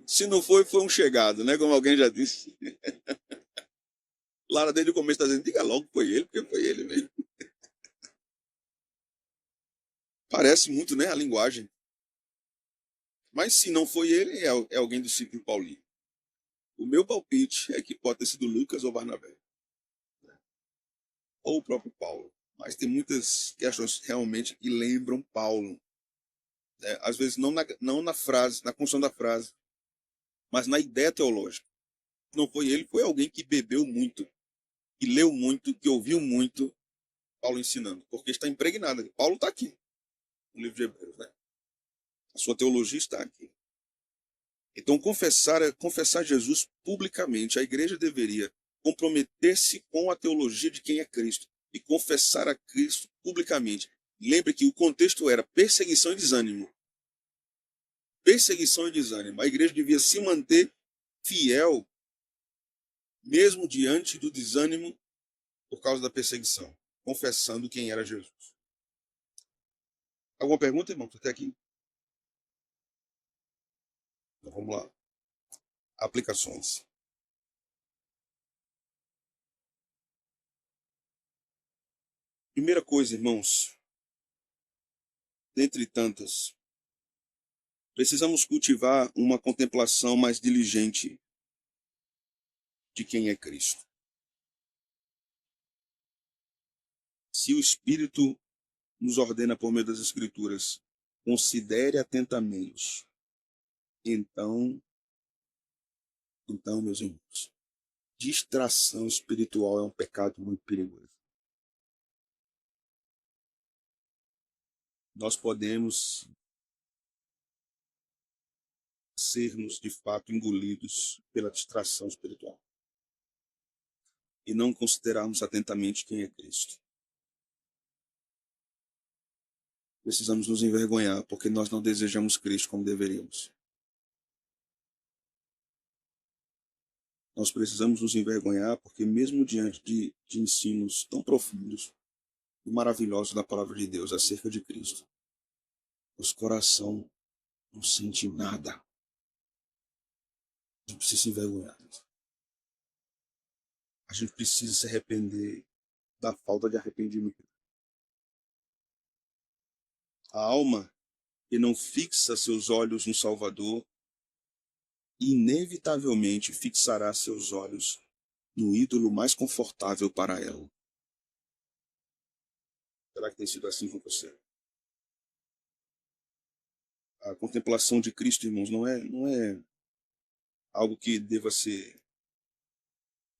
Se não foi, foi um chegado, né? Como alguém já disse. Lara, desde o começo, está dizendo, diga logo que foi ele, porque foi ele mesmo. Parece muito, né, a linguagem. Mas se não foi ele, é alguém do ciclo paulino. O meu palpite é que pode ter sido Lucas ou Barnabé. Ou o próprio Paulo. Mas tem muitas questões realmente que lembram Paulo. Né? Às vezes não na frase, na construção da frase, mas na ideia teológica. Não foi ele, foi alguém que bebeu muito, que leu muito, que ouviu muito Paulo ensinando. Porque está impregnado. Paulo está aqui, no livro de Hebreus. Né? A sua teologia está aqui. Então, confessar Jesus publicamente. A igreja deveria comprometer-se com a teologia de quem é Cristo e confessar a Cristo publicamente. Lembre que o contexto era perseguição e desânimo. Perseguição e desânimo. A igreja devia se manter fiel, mesmo diante do desânimo, por causa da perseguição, confessando quem era Jesus. Alguma pergunta, irmão? Até aqui? Então, vamos lá. Aplicações. Primeira coisa, irmãos, dentre tantas, precisamos cultivar uma contemplação mais diligente de quem é Cristo. Se o Espírito nos ordena por meio das Escrituras, considere atentamente, então, meus irmãos, distração espiritual é um pecado muito perigoso. Nós podemos sermos, de fato, engolidos pela distração espiritual e não considerarmos atentamente quem é Cristo. Precisamos nos envergonhar porque nós não desejamos Cristo como deveríamos. Nós precisamos nos envergonhar porque mesmo diante de ensinos tão profundos e maravilhosos da palavra de Deus acerca de Cristo, nosso coração não sente nada. A gente precisa se envergonhar. A gente precisa se arrepender da falta de arrependimento. A alma que não fixa seus olhos no Salvador, inevitavelmente fixará seus olhos no ídolo mais confortável para ela. Será que tem sido assim com você? A contemplação de Cristo, irmãos, não é algo que deva ser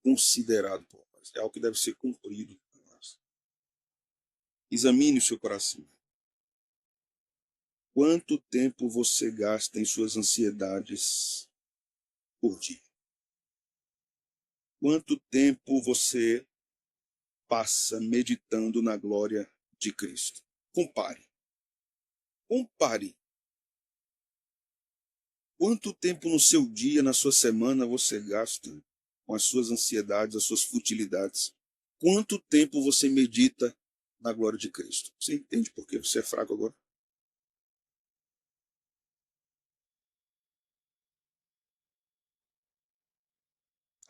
considerado por nós, é algo que deve ser cumprido por nós. Examine o seu coração. Quanto tempo você gasta em suas ansiedades por dia? Quanto tempo você passa meditando na glória de Cristo? Compare. Compare. Quanto tempo no seu dia, na sua semana, você gasta com as suas ansiedades, as suas futilidades? Quanto tempo você medita na glória de Cristo? Você entende por que você é fraco agora?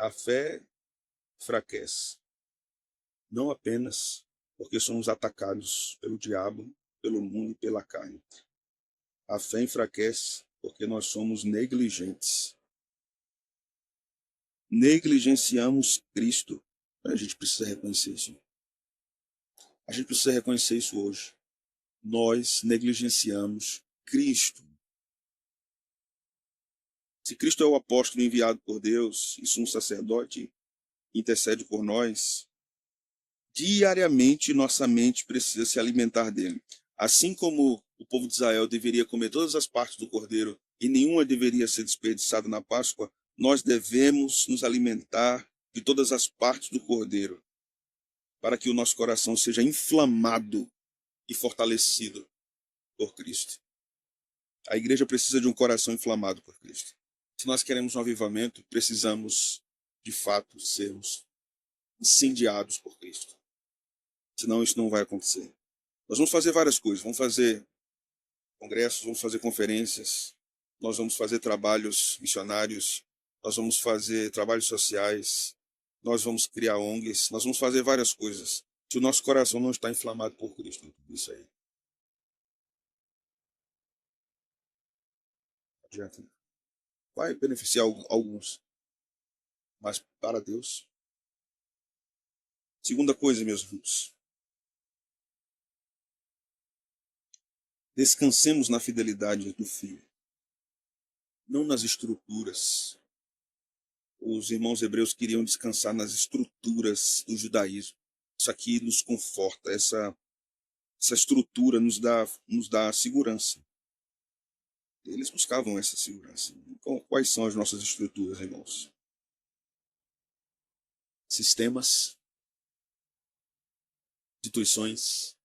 A fé enfraquece, não apenas porque somos atacados pelo diabo, pelo mundo e pela carne. A fé enfraquece porque nós somos negligentes. Negligenciamos Cristo. A gente precisa reconhecer isso. A gente precisa reconhecer isso hoje. Nós negligenciamos Cristo. Se Cristo é o apóstolo enviado por Deus e sumo sacerdote, intercede por nós, diariamente nossa mente precisa se alimentar dele. Assim como o povo de Israel deveria comer todas as partes do cordeiro e nenhuma deveria ser desperdiçada na Páscoa, nós devemos nos alimentar de todas as partes do cordeiro, para que o nosso coração seja inflamado e fortalecido por Cristo. A igreja precisa de um coração inflamado por Cristo. Se nós queremos um avivamento, precisamos, de fato, sermos incendiados por Cristo. Senão isso não vai acontecer. Nós vamos fazer várias coisas. Vamos fazer congressos, vamos fazer conferências, nós vamos fazer trabalhos missionários, nós vamos fazer trabalhos sociais, nós vamos criar ONGs, nós vamos fazer várias coisas. Se o nosso coração não está inflamado por Cristo, tudo isso aí não adianta. Vai beneficiar alguns, mas para Deus. Segunda coisa, meus irmãos, descansemos na fidelidade do Filho, não nas estruturas. Os irmãos hebreus queriam descansar nas estruturas do judaísmo. Isso aqui nos conforta, essa estrutura nos dá segurança. Eles buscavam essa segurança. Então, quais são as nossas estruturas, irmãos? Sistemas, instituições,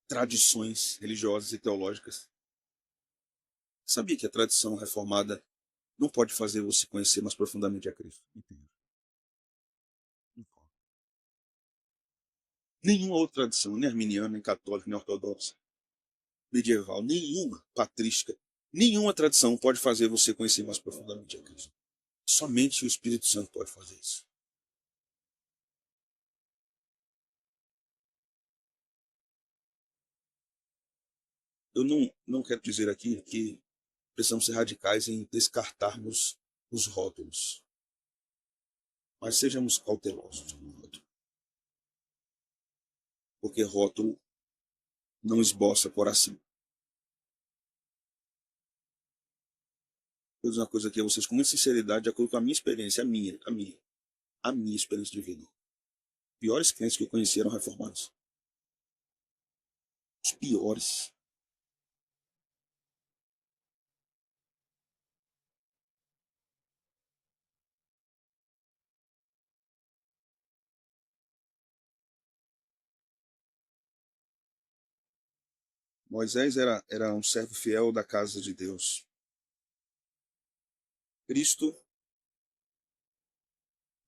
tradições religiosas e teológicas. Sabia que a tradição reformada não pode fazer você conhecer mais profundamente a Cristo? Entendo. Nenhuma outra tradição, nem arminiana, nem católica, nem ortodoxa, medieval, nenhuma patrística, nenhuma tradição pode fazer você conhecer mais profundamente a Cristo. Somente o Espírito Santo pode fazer isso. Eu não quero dizer aqui que precisamos ser radicais em descartarmos os rótulos, mas sejamos cautelosos com o rótulo, porque rótulo não esboça coração. Vou dizer uma coisa aqui a vocês com muita sinceridade, de acordo com a minha experiência, a minha experiência de vida. Os piores crentes que eu conheci eram reformados. Os piores. Moisés era um servo fiel da casa de Deus. Cristo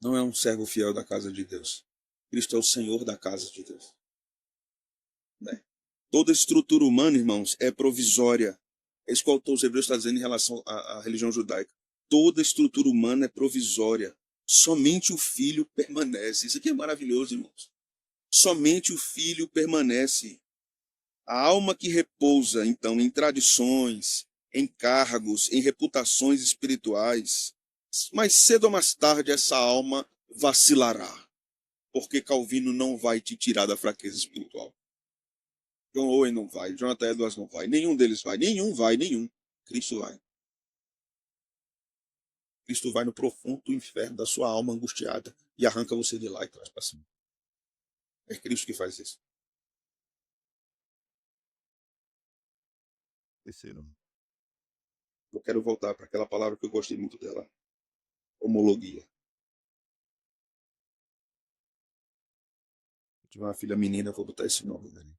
não é um servo fiel da casa de Deus. Cristo é o Senhor da casa de Deus. Né? Toda estrutura humana, irmãos, é provisória. É isso que o autor dos Hebreus está dizendo em relação à religião judaica. Toda estrutura humana é provisória. Somente o Filho permanece. Isso aqui é maravilhoso, irmãos. Somente o Filho permanece. A alma que repousa, então, em tradições, em cargos, em reputações espirituais, mais cedo ou mais tarde essa alma vacilará, porque Calvino não vai te tirar da fraqueza espiritual. John Owen não vai, Jonathan Edwards não vai, nenhum deles vai, nenhum vai, nenhum. Cristo vai. Cristo vai no profundo inferno da sua alma angustiada e arranca você de lá e traz para cima. É Cristo que faz isso. Terceiro, eu quero voltar para aquela palavra que eu gostei muito dela, homologia. Eu tive uma filha menina, vou botar esse nome dele.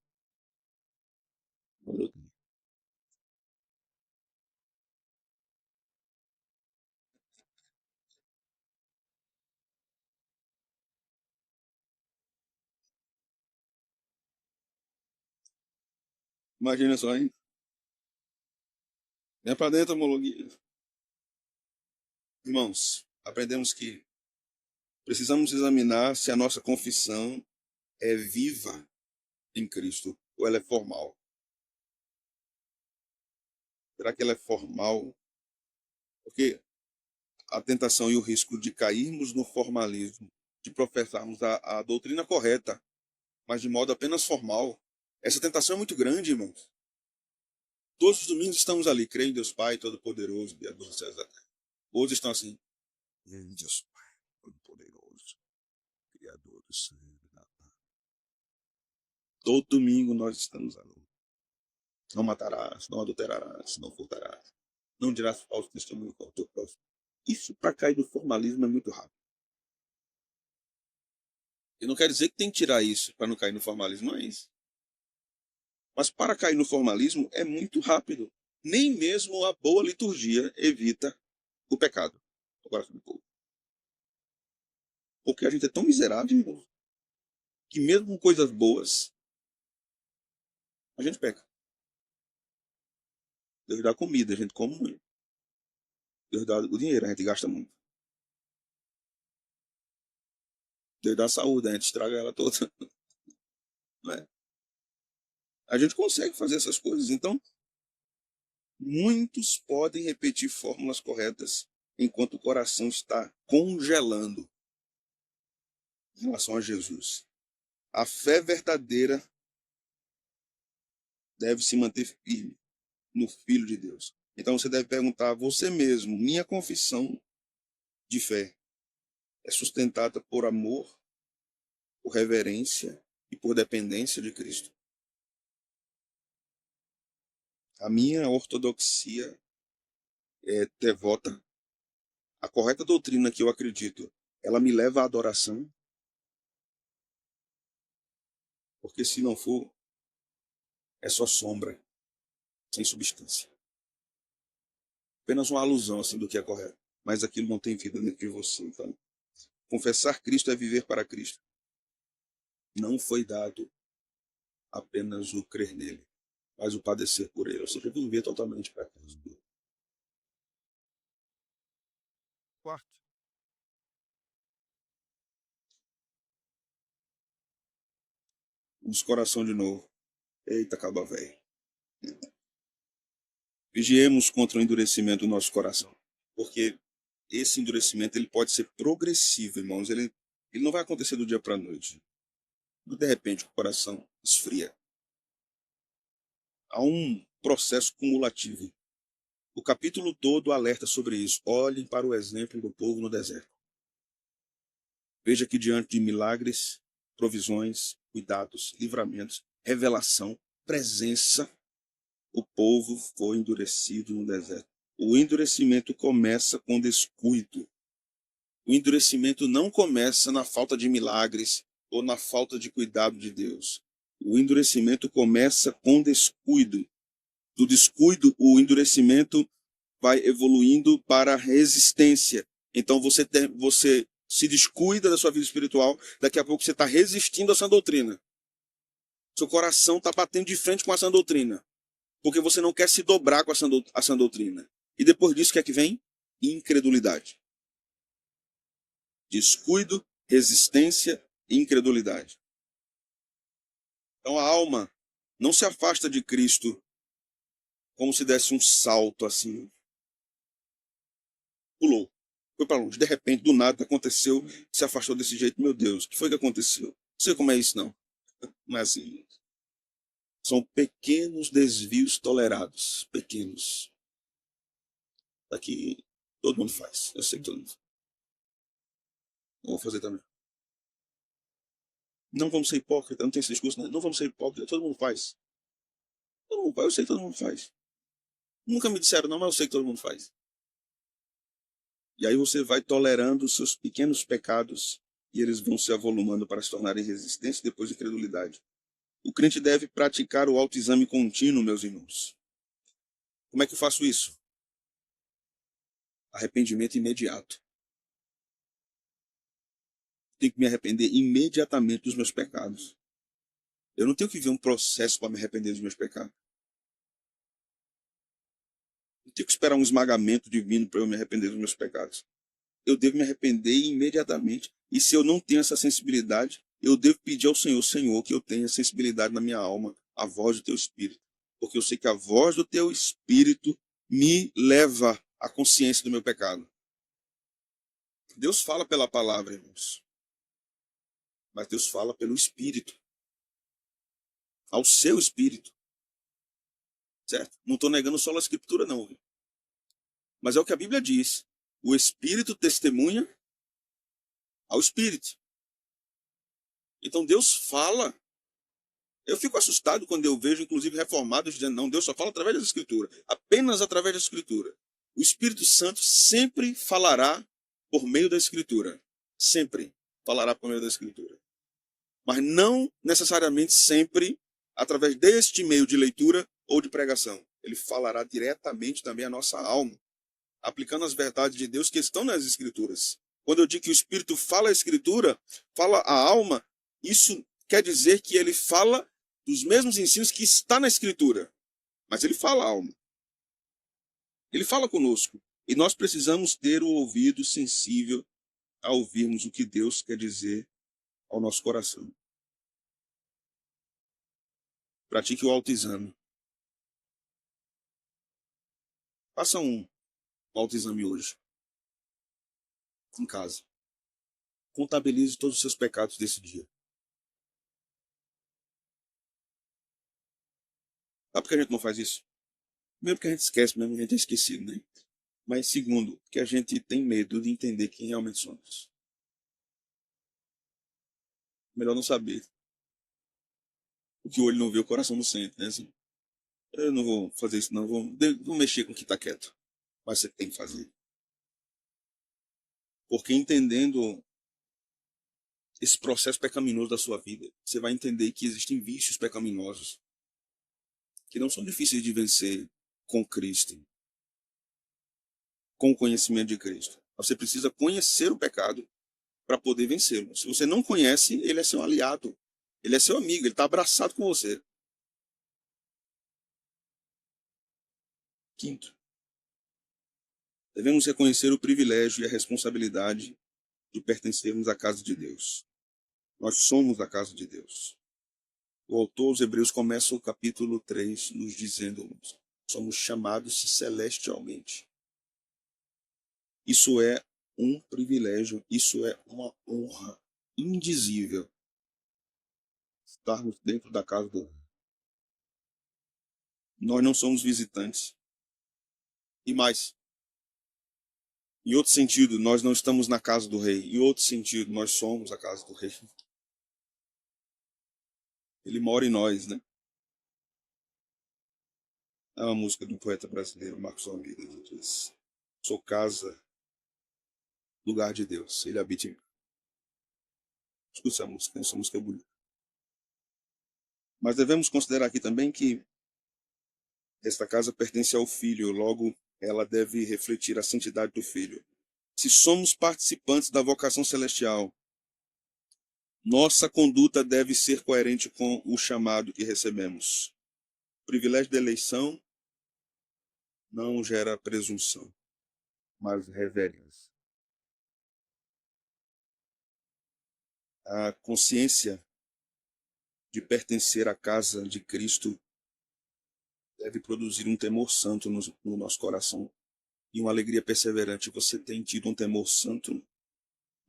Imagina só, hein? Vem para dentro, homologia. Irmãos, aprendemos que precisamos examinar se a nossa confissão é viva em Cristo ou ela é formal. Será que ela é formal? Porque a tentação e o risco de cairmos no formalismo, de professarmos a doutrina correta, mas de modo apenas formal, essa tentação é muito grande, irmãos. Todos os domingos estamos ali, creio em Deus Pai, Todo-Poderoso, Criador dos céus da terra. Outros estão assim, creio em Deus Pai, Todo-Poderoso, Criador dos céus da terra. Todo domingo nós estamos ali. Não matarás, não adulterarás, não furtarás, não dirás falso testemunho com o teu próximo. Isso para cair do formalismo é muito rápido. Eu não quero dizer que tem que tirar isso para não cair no formalismo, não é isso. Mas para cair no formalismo é muito rápido. Nem mesmo a boa liturgia evita o pecado no coração do povo. Porque a gente é tão miserável, irmão, que mesmo com coisas boas, a gente peca. Deus dá comida, a gente come muito. Deus dá o dinheiro, a gente gasta muito. Deus dá a saúde, a gente estraga ela toda. Não é? A gente consegue fazer essas coisas. Então, muitos podem repetir fórmulas corretas enquanto o coração está congelando em relação a Jesus. A fé verdadeira deve se manter firme no Filho de Deus. Então você deve perguntar a você mesmo: minha confissão de fé é sustentada por amor, por reverência e por dependência de Cristo? A minha ortodoxia é devota. A correta doutrina que eu acredito, ela me leva à adoração? Porque se não for, é só sombra, sem substância. Apenas uma alusão assim do que é correto. Mas aquilo não tem vida dentro de você. Então, confessar Cristo é viver para Cristo. Não foi dado apenas o crer nele, mas o padecer por ele. Ou seja, viver totalmente para Cristo. Quarto. Vamos coração de novo. Eita, caba velho. Vigiemos contra o endurecimento do nosso coração. Porque esse endurecimento ele pode ser progressivo, irmãos. Ele não vai acontecer do dia para a noite. De repente, o coração esfria. Há um processo cumulativo. O capítulo todo alerta sobre isso. Olhem para o exemplo do povo no deserto. Veja que diante de milagres, provisões, cuidados, livramentos, revelação, presença, o povo foi endurecido no deserto. O endurecimento começa com descuido. O endurecimento não começa na falta de milagres ou na falta de cuidado de Deus. O endurecimento começa com descuido. Do descuido, o endurecimento vai evoluindo para a resistência. Então você se descuida da sua vida espiritual, daqui a pouco você está resistindo à sã doutrina. Seu coração está batendo de frente com a sã doutrina, porque você não quer se dobrar com a sã doutrina. E depois disso, o que é que vem? Incredulidade. Descuido, resistência e incredulidade. Então a alma não se afasta de Cristo como se desse um salto assim. Pulou. Foi para longe. De repente, do nada, aconteceu, se afastou desse jeito. Meu Deus, o que foi que aconteceu? Não sei como é isso, não. Não é assim. São pequenos desvios tolerados. Pequenos. Daqui, todo mundo faz. Eu sei que todo mundo faz. Eu vou fazer também. Não vamos ser hipócritas. Não tem esse discurso, né? Não vamos ser hipócritas. Todo mundo faz. Todo mundo faz. Eu sei que todo mundo faz. Nunca me disseram não, mas eu sei que todo mundo faz. E aí você vai tolerando os seus pequenos pecados e eles vão se avolumando para se tornarem resistência e depois incredulidade. O crente deve praticar o autoexame contínuo, meus irmãos. Como é que eu faço isso? Arrependimento imediato. Tenho que me arrepender imediatamente dos meus pecados. Eu não tenho que ver um processo para me arrepender dos meus pecados. Não tenho que esperar um esmagamento divino para eu me arrepender dos meus pecados. Eu devo me arrepender imediatamente. E se eu não tenho essa sensibilidade, eu devo pedir ao Senhor, Senhor, que eu tenha sensibilidade na minha alma, a voz do teu Espírito. Porque eu sei que a voz do teu Espírito me leva à consciência do meu pecado. Deus fala pela palavra, irmãos. Mas Deus fala pelo Espírito. Ao seu Espírito. Certo? Não estou negando só a Escritura, não. Mas é o que a Bíblia diz. O Espírito testemunha ao Espírito. Então Deus fala. Eu fico assustado quando eu vejo, inclusive, reformados dizendo, não, Deus só fala através da Escritura. Apenas através da Escritura. O Espírito Santo sempre falará por meio da Escritura. Sempre falará por meio da Escritura. Mas não necessariamente sempre através deste meio de leitura ou de pregação. Ele falará diretamente também à nossa alma, aplicando as verdades de Deus que estão nas Escrituras. Quando eu digo que o Espírito fala a Escritura, fala a alma, isso quer dizer que ele fala dos mesmos ensinos que está na Escritura. Mas ele fala a alma. Ele fala conosco. E nós precisamos ter o ouvido sensível a ouvirmos o que Deus quer dizer ao nosso coração. Pratique o autoexame. Faça um autoexame hoje, em casa. Contabilize todos os seus pecados desse dia. Sabe por que a gente não faz isso? Primeiro porque a gente esquece, mesmo a gente é esquecido, né? Mas segundo, que a gente tem medo de entender quem realmente somos. Melhor não saber. O que o olho não vê, o coração não sente, né? Assim, eu não vou fazer isso, não. Vou mexer com o que está quieto. Mas você tem que fazer. Porque entendendo esse processo pecaminoso da sua vida, você vai entender que existem vícios pecaminosos que não são difíceis de vencer com Cristo, com o conhecimento de Cristo. Você precisa conhecer o pecado para poder vencê-lo. Se você não conhece, ele é seu aliado, ele é seu amigo, ele está abraçado com você. Quinto, devemos reconhecer o privilégio e a responsabilidade de pertencermos à casa de Deus. Nós somos a casa de Deus. O autor aos Hebreus começa o capítulo 3 nos dizendo: somos chamados celestialmente. Isso é um privilégio, isso é uma honra indizível. Estarmos dentro da casa do Rei. Nós não somos visitantes. E mais, em outro sentido, nós não estamos na casa do Rei. Em outro sentido, nós somos a casa do Rei. Ele mora em nós, né? É uma música de um poeta brasileiro, Marcos Almeida, que diz: sou casa, lugar de Deus, ele habita em mim. Escuta essa música é bonita. Mas devemos considerar aqui também que esta casa pertence ao Filho, logo ela deve refletir a santidade do Filho. Se somos participantes da vocação celestial, nossa conduta deve ser coerente com o chamado que recebemos. O privilégio da eleição não gera presunção, mas reverência. A consciência de pertencer à casa de Cristo deve produzir um temor santo no nosso coração e uma alegria perseverante. Você tem tido um temor santo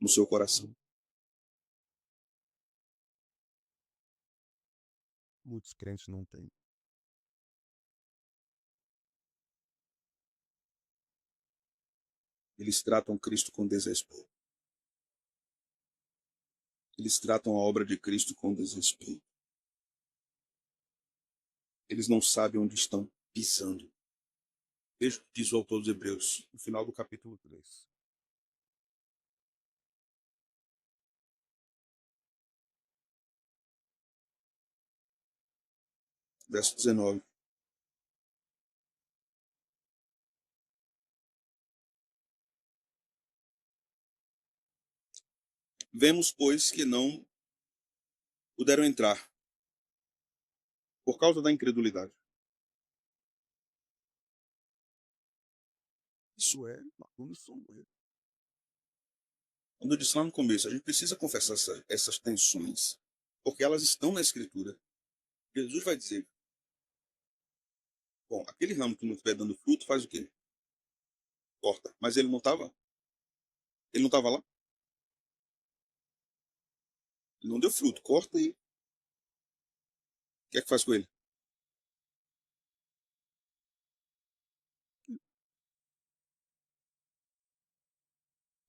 no seu coração? Muitos crentes não têm. Eles tratam Cristo com desrespeito. Eles tratam a obra de Cristo com desrespeito. Eles não sabem onde estão pisando. Veja o que diz o autor dos Hebreus, no final do capítulo 3. verso 19. Vemos, pois, que não puderam entrar por causa da incredulidade. Isso é Macumba sombrio. Quando eu disse lá no começo, a gente precisa confessar essas tensões, porque elas estão na Escritura. Jesus vai dizer, bom, aquele ramo que não estiver dando fruto faz o quê? Corta. Mas ele não estava lá, ele não deu fruto, corta e o que é que faz com ele?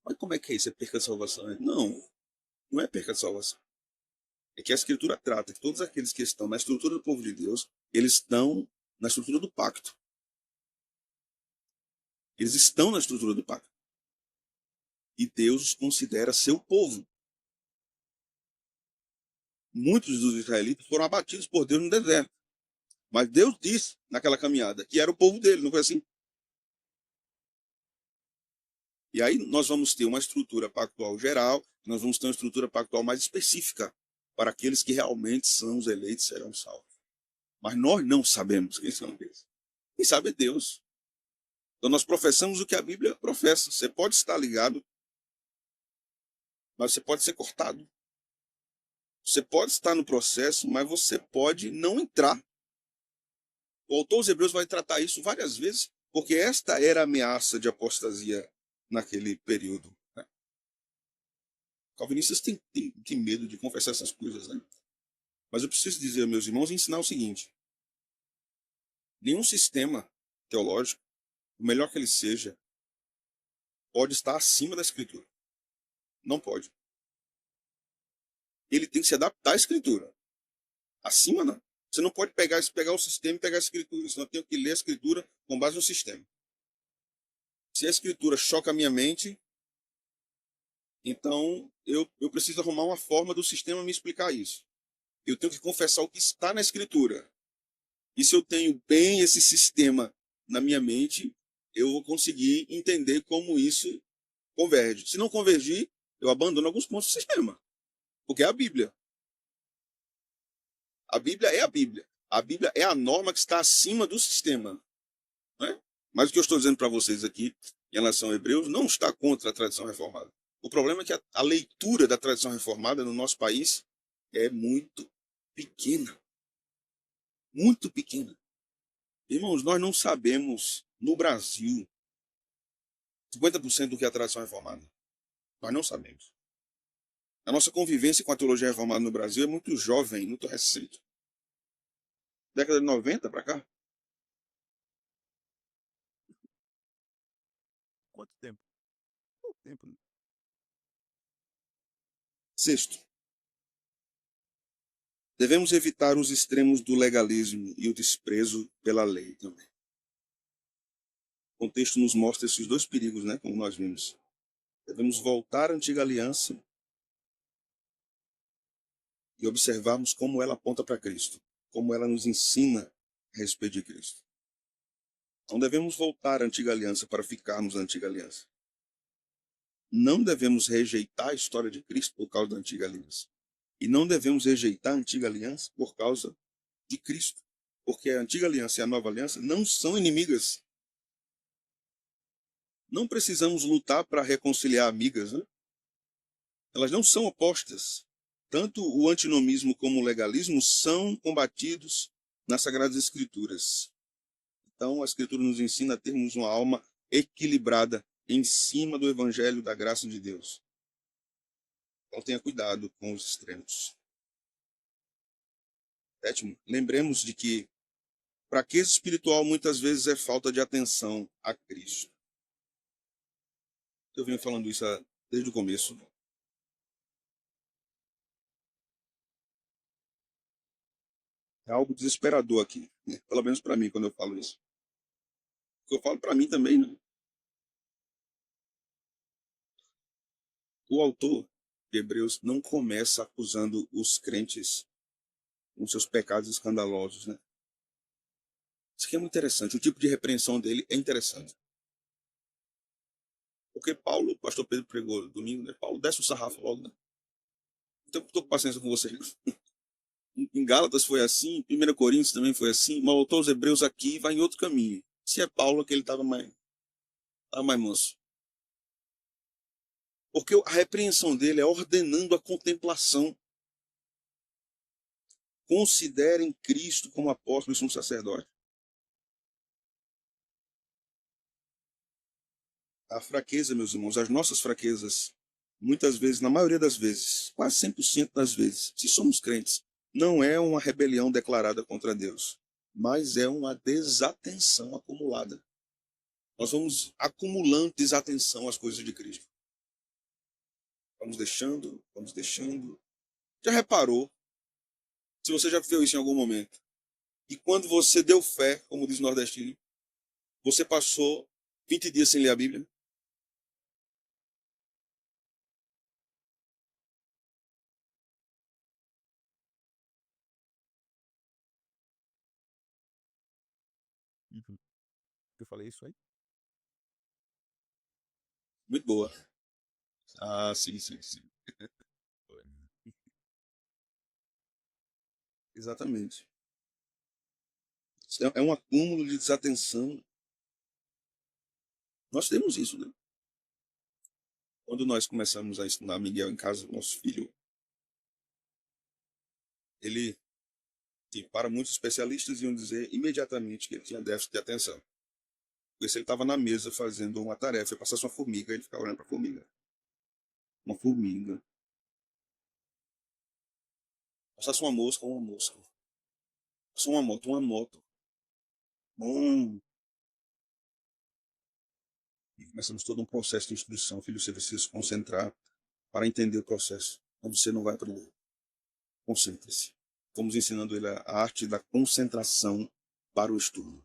Mas como é que é isso? É perca de salvação? Não, não é perca de salvação. É que a Escritura trata que todos aqueles que estão na estrutura do povo de Deus, eles estão na estrutura do pacto. Eles estão na estrutura do pacto. E Deus os considera seu povo. Muitos dos israelitas foram abatidos por Deus no deserto. Mas Deus disse naquela caminhada que era o povo dele, não foi assim? E aí nós vamos ter uma estrutura pactual geral, nós vamos ter uma estrutura pactual mais específica para aqueles que realmente são os eleitos serão salvos. Mas nós não sabemos quem são eles. Quem sabe é Deus. Então nós professamos o que a Bíblia professa. Você pode estar ligado, mas você pode ser cortado. Você pode estar no processo, mas você pode não entrar. O autor dos Hebreus vai tratar isso várias vezes, porque esta era a ameaça de apostasia naquele período. Né? Calvinistas têm medo de confessar essas coisas, né? Mas eu preciso dizer, meus irmãos, e ensinar o seguinte: nenhum sistema teológico, o melhor que ele seja, pode estar acima da Escritura. Não pode. Ele tem que se adaptar à Escritura. Acima, não. Você não pode pegar o sistema e pegar a Escritura. Senão eu tenho que ler a Escritura com base no sistema. Se a Escritura choca a minha mente, então eu preciso arrumar uma forma do sistema me explicar isso. Eu tenho que confessar o que está na Escritura. E se eu tenho bem esse sistema na minha mente, eu vou conseguir entender como isso converge. Se não convergir, eu abandono alguns pontos do sistema. Porque é a Bíblia. A Bíblia é a Bíblia. A Bíblia é a norma que está acima do sistema. Né? Mas o que eu estou dizendo para vocês aqui, em relação a Hebreus, não está contra a tradição reformada. O problema é que a leitura da tradição reformada no nosso país é muito pequena. Muito pequena. Irmãos, nós não sabemos, no Brasil, 50% do que é a tradição reformada. Nós não sabemos. A nossa convivência com a teologia reformada no Brasil é muito jovem, muito recente. Década de 90 para cá. Quanto tempo? Pouco tempo. Né? Sexto, devemos evitar os extremos do legalismo e o desprezo pela lei também. O contexto nos mostra esses dois perigos, né, como nós vimos. Devemos voltar à antiga aliança e observarmos como ela aponta para Cristo, como ela nos ensina a respeito de Cristo. Não devemos voltar à antiga aliança para ficarmos na antiga aliança. Não devemos rejeitar a história de Cristo por causa da antiga aliança. E não devemos rejeitar a antiga aliança por causa de Cristo. Porque a antiga aliança e a nova aliança não são inimigas. Não precisamos lutar para reconciliar amigas. Né? Elas não são opostas. Tanto o antinomismo como o legalismo são combatidos nas Sagradas Escrituras. Então, a Escritura nos ensina a termos uma alma equilibrada em cima do Evangelho da graça de Deus. Então, tenha cuidado com os extremos. Sétimo, lembremos de que fraqueza espiritual muitas vezes é falta de atenção a Cristo. Eu venho falando isso desde o começo. É algo desesperador aqui, né? Pelo menos para mim, quando eu falo isso. Porque eu falo para mim também, né? O autor de Hebreus não começa acusando os crentes com seus pecados escandalosos, né? Isso aqui é muito interessante. O tipo de repreensão dele é interessante. Porque Paulo, o pastor Pedro pregou domingo, né? Paulo desce o sarrafo logo, né? Então, estou com paciência com vocês. Em Gálatas foi assim, em 1 Coríntios também foi assim, mas voltou aos Hebreus aqui vai em outro caminho. Se é Paulo, que ele estava mais manso. Porque a repreensão dele é ordenando a contemplação. Considerem Cristo como apóstolo e sumo sacerdote. A fraqueza, meus irmãos, as nossas fraquezas, muitas vezes, na maioria das vezes, quase 100% das vezes, se somos crentes, não é uma rebelião declarada contra Deus, mas é uma desatenção acumulada. Nós vamos acumulando desatenção às coisas de Cristo. Vamos deixando, vamos deixando. Já reparou, se você já fez isso em algum momento, e quando você deu fé, como diz o nordestino, você passou 20 dias sem ler a Bíblia? Uhum. Eu falei isso aí? Muito boa. Ah, sim, sim, sim. Foi. Exatamente. É um acúmulo de desatenção. Nós temos isso, né? Quando nós começamos a ensinar Miguel em casa, nosso filho, ele, e para muitos especialistas, iam dizer imediatamente que ele tinha déficit de atenção. Porque se ele estava na mesa fazendo uma tarefa e passasse uma formiga, ele ficava olhando para a formiga. Uma formiga. Passasse uma mosca, uma mosca. Passasse uma moto, uma moto. E começamos todo um processo de instrução. Filho, você precisa se concentrar para entender o processo. Então você não vai aprender. Concentre-se. Fomos ensinando ele a arte da concentração para o estudo.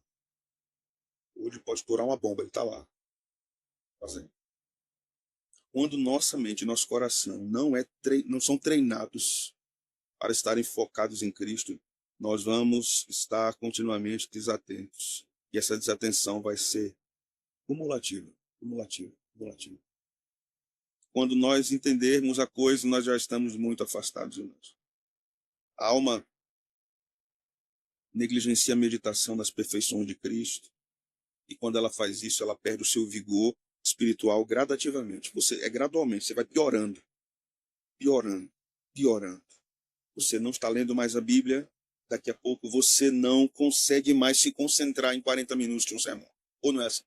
Hoje pode estourar uma bomba, ele está lá fazendo. Quando nossa mente e nosso coração não são treinados para estarem focados em Cristo, nós vamos estar continuamente desatentos. E essa desatenção vai ser cumulativa, cumulativa, cumulativa. Quando nós entendermos a coisa, nós já estamos muito afastados de nós. A alma negligencia a meditação das perfeições de Cristo, e quando ela faz isso, ela perde o seu vigor espiritual gradativamente. Você é gradualmente, você vai piorando, piorando, piorando. Você não está lendo mais a Bíblia, daqui a pouco você não consegue mais se concentrar em 40 minutos de um sermão. Ou não é assim?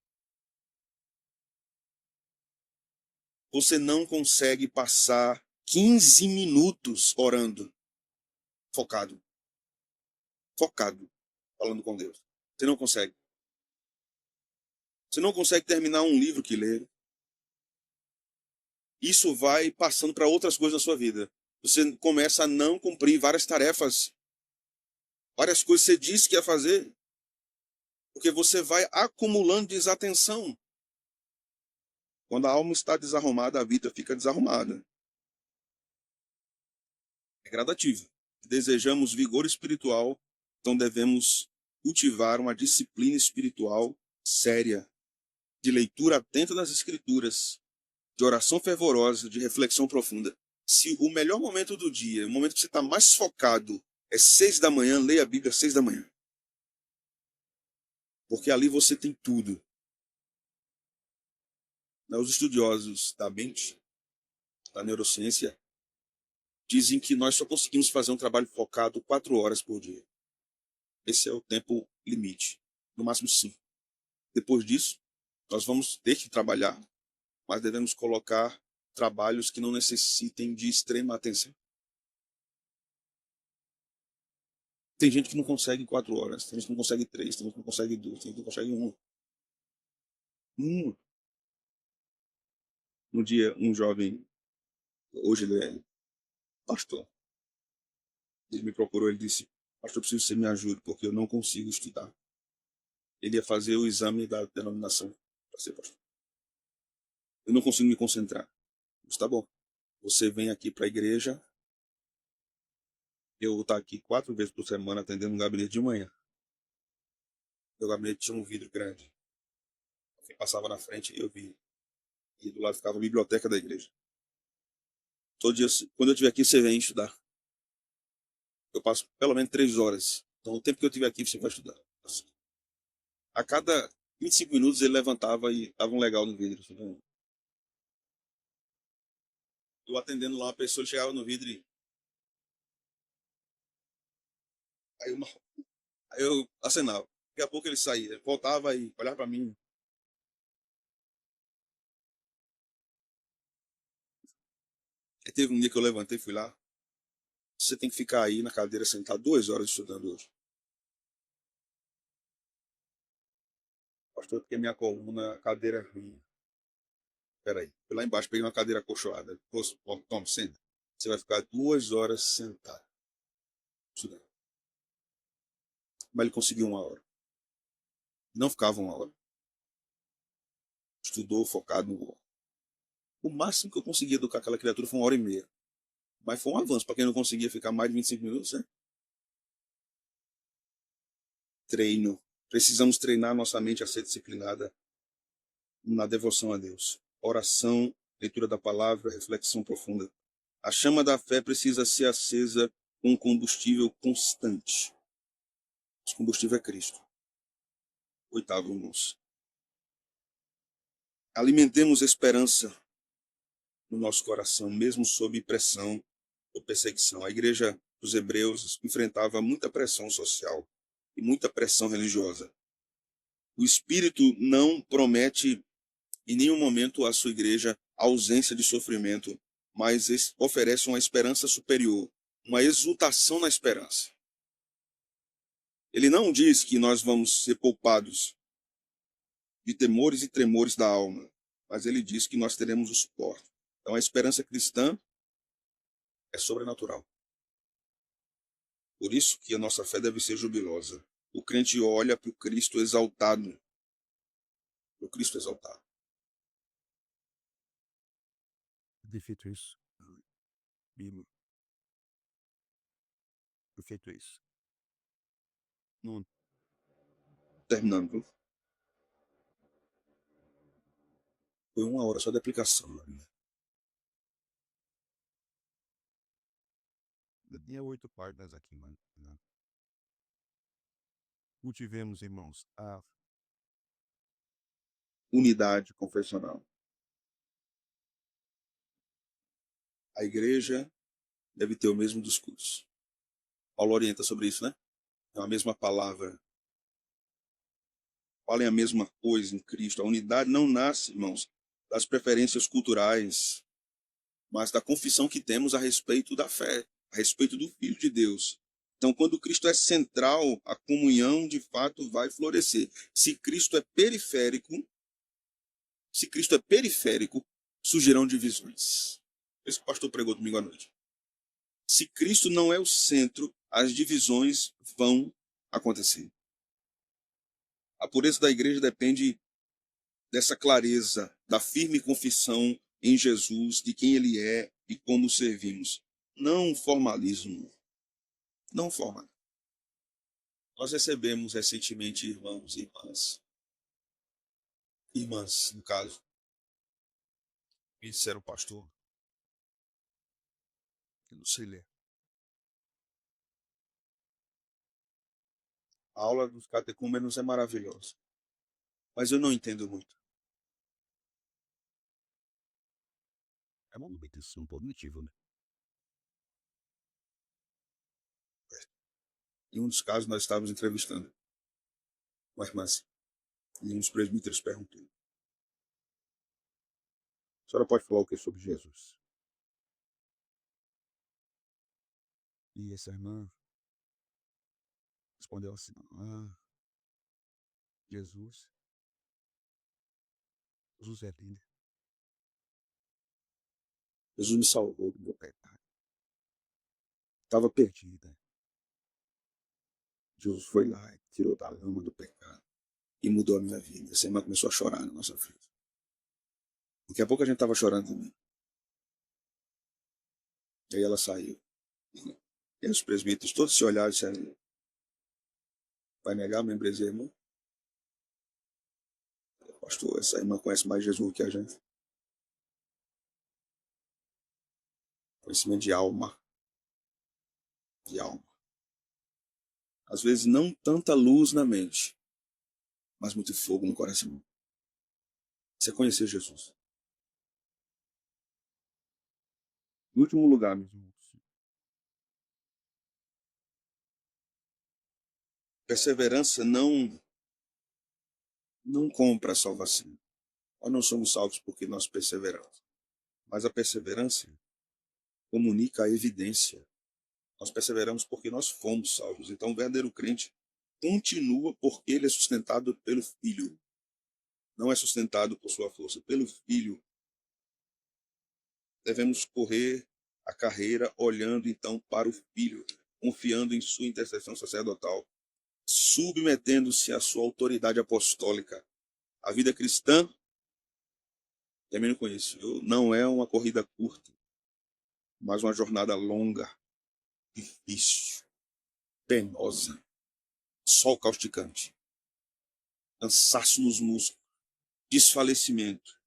Você não consegue passar 15 minutos orando, focado, focado, falando com Deus. Você não consegue. Você não consegue terminar um livro que lê. Isso vai passando para outras coisas na sua vida. Você começa a não cumprir várias tarefas, várias coisas que você disse que ia fazer, porque você vai acumulando desatenção. Quando a alma está desarrumada, a vida fica desarrumada. É gradativo. Desejamos vigor espiritual, então devemos cultivar uma disciplina espiritual séria, de leitura atenta das Escrituras, de oração fervorosa, de reflexão profunda. Se o melhor momento do dia, o momento que você está mais focado, é 6 da manhã, leia a Bíblia às 6 da manhã. Porque ali você tem tudo. Os estudiosos da mente, da neurociência, dizem que nós só conseguimos fazer um trabalho focado 4 horas por dia. Esse é o tempo limite. No máximo 5. Depois disso, nós vamos ter que trabalhar, mas devemos colocar trabalhos que não necessitem de extrema atenção. Tem gente que não consegue 4 horas, tem gente que não consegue 3, tem gente que não consegue 2, tem gente que não consegue 1. Um dia, um jovem, hoje ele é pastor, ele me procurou, ele disse, pastor, eu preciso que você me ajude, porque eu não consigo estudar. Ele ia fazer o exame da denominação para ser pastor. Eu não consigo me concentrar. Mas tá bom, você vem aqui para a igreja, eu vou estar aqui 4 vezes por semana atendendo um gabinete de manhã. Meu gabinete tinha um vidro grande. Quem passava na frente, eu vi. E do lado ficava a biblioteca da igreja. Todo dia, quando eu estiver aqui, você vem estudar. Eu passo pelo menos 3 horas. Então, o tempo que eu estiver aqui, você vai estudar. A cada 25 minutos, ele levantava e dava um legal no vidro. Eu atendendo lá, uma pessoa ele chegava no vidro e... Aí eu, aí eu acenava. Daqui a pouco ele saía. Voltava e olhava para mim. Aí teve um dia que eu levantei e fui lá. Você tem que ficar aí na cadeira sentado 2 horas estudando hoje. Pastor, porque minha coluna, a cadeira é ruim. Peraí. Fui lá embaixo, peguei uma cadeira acolchoada. Toma, senta. Você vai ficar 2 horas sentado estudando. Mas ele conseguiu 1 hora. Não ficava 1 hora. Estudou focado no... O máximo que eu consegui educar aquela criatura foi 1 hora e meia. Mas foi um avanço para quem não conseguia ficar mais de 25 minutos, né? Treino. Precisamos treinar nossa mente a ser disciplinada na devoção a Deus. Oração, leitura da palavra, reflexão profunda. A chama da fé precisa ser acesa com um combustível constante. Esse combustível é Cristo. Oitavo, irmãos. Alimentemos esperança no nosso coração, mesmo sob pressão ou perseguição. A igreja dos Hebreus enfrentava muita pressão social e muita pressão religiosa. O Espírito não promete em nenhum momento à sua igreja ausência de sofrimento, mas oferece uma esperança superior, uma exultação na esperança. Ele não diz que nós vamos ser poupados de temores e tremores da alma, mas ele diz que nós teremos o suporte. Então a esperança cristã é sobrenatural. Por isso que a nossa fé deve ser jubilosa. O crente olha para o Cristo exaltado. O Cristo exaltado. Perfeito isso. Bíblia. Perfeito isso. Não, Terminando. Foi 1 hora só de aplicação. tinha 8 páginas aqui, mano. Cultivemos, irmãos, a Unidade confessional. A igreja deve ter o mesmo discurso. Paulo orienta sobre isso, né? É a mesma palavra. Falem a mesma coisa em Cristo. A unidade não nasce, irmãos, das preferências culturais, mas da confissão que temos a respeito da fé, a respeito do Filho de Deus. Então, quando Cristo é central, a comunhão de fato vai florescer. Se Cristo é periférico, surgirão divisões. Esse pastor pregou domingo à noite. Se Cristo não é o centro, as divisões vão acontecer. A pureza da igreja depende dessa clareza, da firme confissão em Jesus, de quem ele é e como servimos. Não formalismo. Não formalismo. Nós recebemos recentemente irmãos e irmãs, no caso, me disseram, pastor, eu não sei ler. A aula dos catecúmenos é maravilhosa, mas eu não entendo muito. é uma obtenção positiva, né? Em um dos casos, nós estávamos entrevistando uma irmã e um dos presbíteros perguntou: a senhora pode falar o que sobre Jesus? E essa irmã respondeu assim: Jesus, Jesus é lindo, Jesus me salvou do meu pecado, estava perdido. perdida. Jesus foi lá e tirou da lama do pecado e mudou a minha vida. Essa irmã começou a chorar na nossa frente. Daqui a pouco a gente estava chorando também. E aí ela saiu. E os presbíteros todos se olharam e disseram: vai negar a membresia, irmão? Pastor, essa irmã conhece mais Jesus que a gente. Conhecimento de alma. De alma. Às vezes não tanta luz na mente, mas muito fogo no coração. Você conhecer Jesus. Em último lugar, meu irmão, perseverança não compra a salvação. Nós não somos salvos porque nós perseveramos. Mas a perseverança comunica a evidência. Nós perseveramos porque nós fomos salvos. Então o verdadeiro crente continua porque ele é sustentado pelo Filho. Não é sustentado por sua força, pelo Filho. Devemos correr a carreira olhando então para o Filho, confiando em sua intercessão sacerdotal, submetendo-se à sua autoridade apostólica. A vida cristã, termino com isso, não é uma corrida curta, mas uma jornada longa, difícil, penosa, sol causticante, cansaço nos músculos, desfalecimento.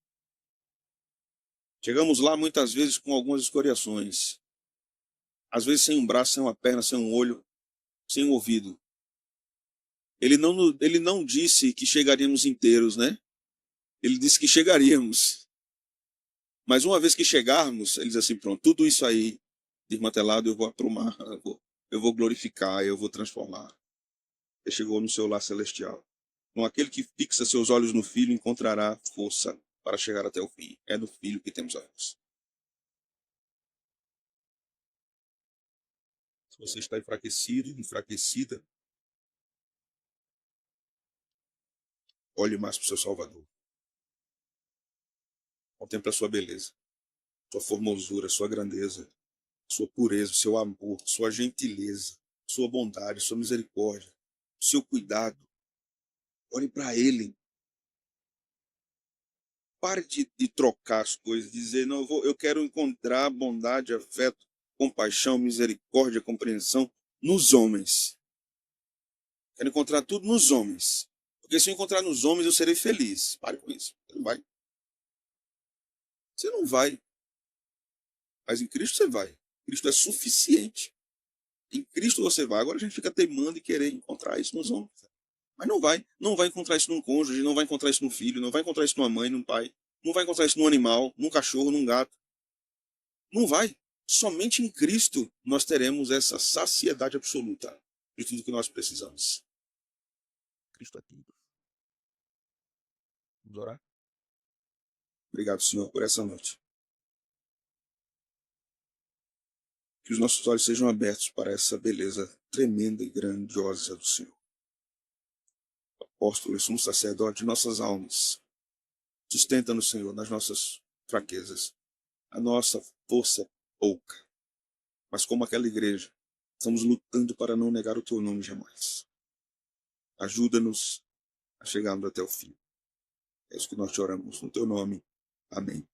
Chegamos lá muitas vezes com algumas escoriações, às vezes sem um braço, sem uma perna, sem um olho, sem um ouvido. Ele não disse que chegaríamos inteiros, né? Ele disse que chegaríamos. Mas uma vez que chegarmos, ele diz assim, pronto, tudo isso aí desmantelado eu vou aprumar, eu vou glorificar, eu vou transformar. Ele chegou no seu lar celestial. Com aquele que fixa seus olhos no Filho encontrará força para chegar até o fim. É no Filho que temos a força. Se você está enfraquecido, enfraquecida, olhe mais para o seu Salvador. Contemple a sua beleza, sua formosura, sua grandeza, sua pureza, seu amor, sua gentileza, sua bondade, sua misericórdia, seu cuidado. Olhe para Ele. Pare de trocar as coisas, dizer, não, eu quero encontrar bondade, afeto, compaixão, misericórdia, compreensão nos homens. Quero encontrar tudo nos homens. Porque se eu encontrar nos homens, eu serei feliz. Pare com isso. Você não vai. Você não vai. Mas em Cristo você vai. Cristo é suficiente. Em Cristo você vai. Agora a gente fica teimando e querer encontrar isso nos homens. Mas não vai. Não vai encontrar isso num cônjuge, não vai encontrar isso num filho, não vai encontrar isso numa mãe, num pai. Não vai encontrar isso num animal, num cachorro, num gato. Não vai. Somente em Cristo nós teremos essa saciedade absoluta de tudo que nós precisamos. Cristo é tudo. Vamos orar? Obrigado, Senhor, por essa noite. Que os nossos olhos sejam abertos para essa beleza tremenda e grandiosa do Senhor. Apóstolo e sumo sacerdote de nossas almas. Sustenta-nos, Senhor, nas nossas fraquezas. A nossa força pouca. Mas como aquela igreja, estamos lutando para não negar o teu nome jamais. Ajuda-nos a chegarmos até o fim. É isso que nós te oramos no teu nome. Amém.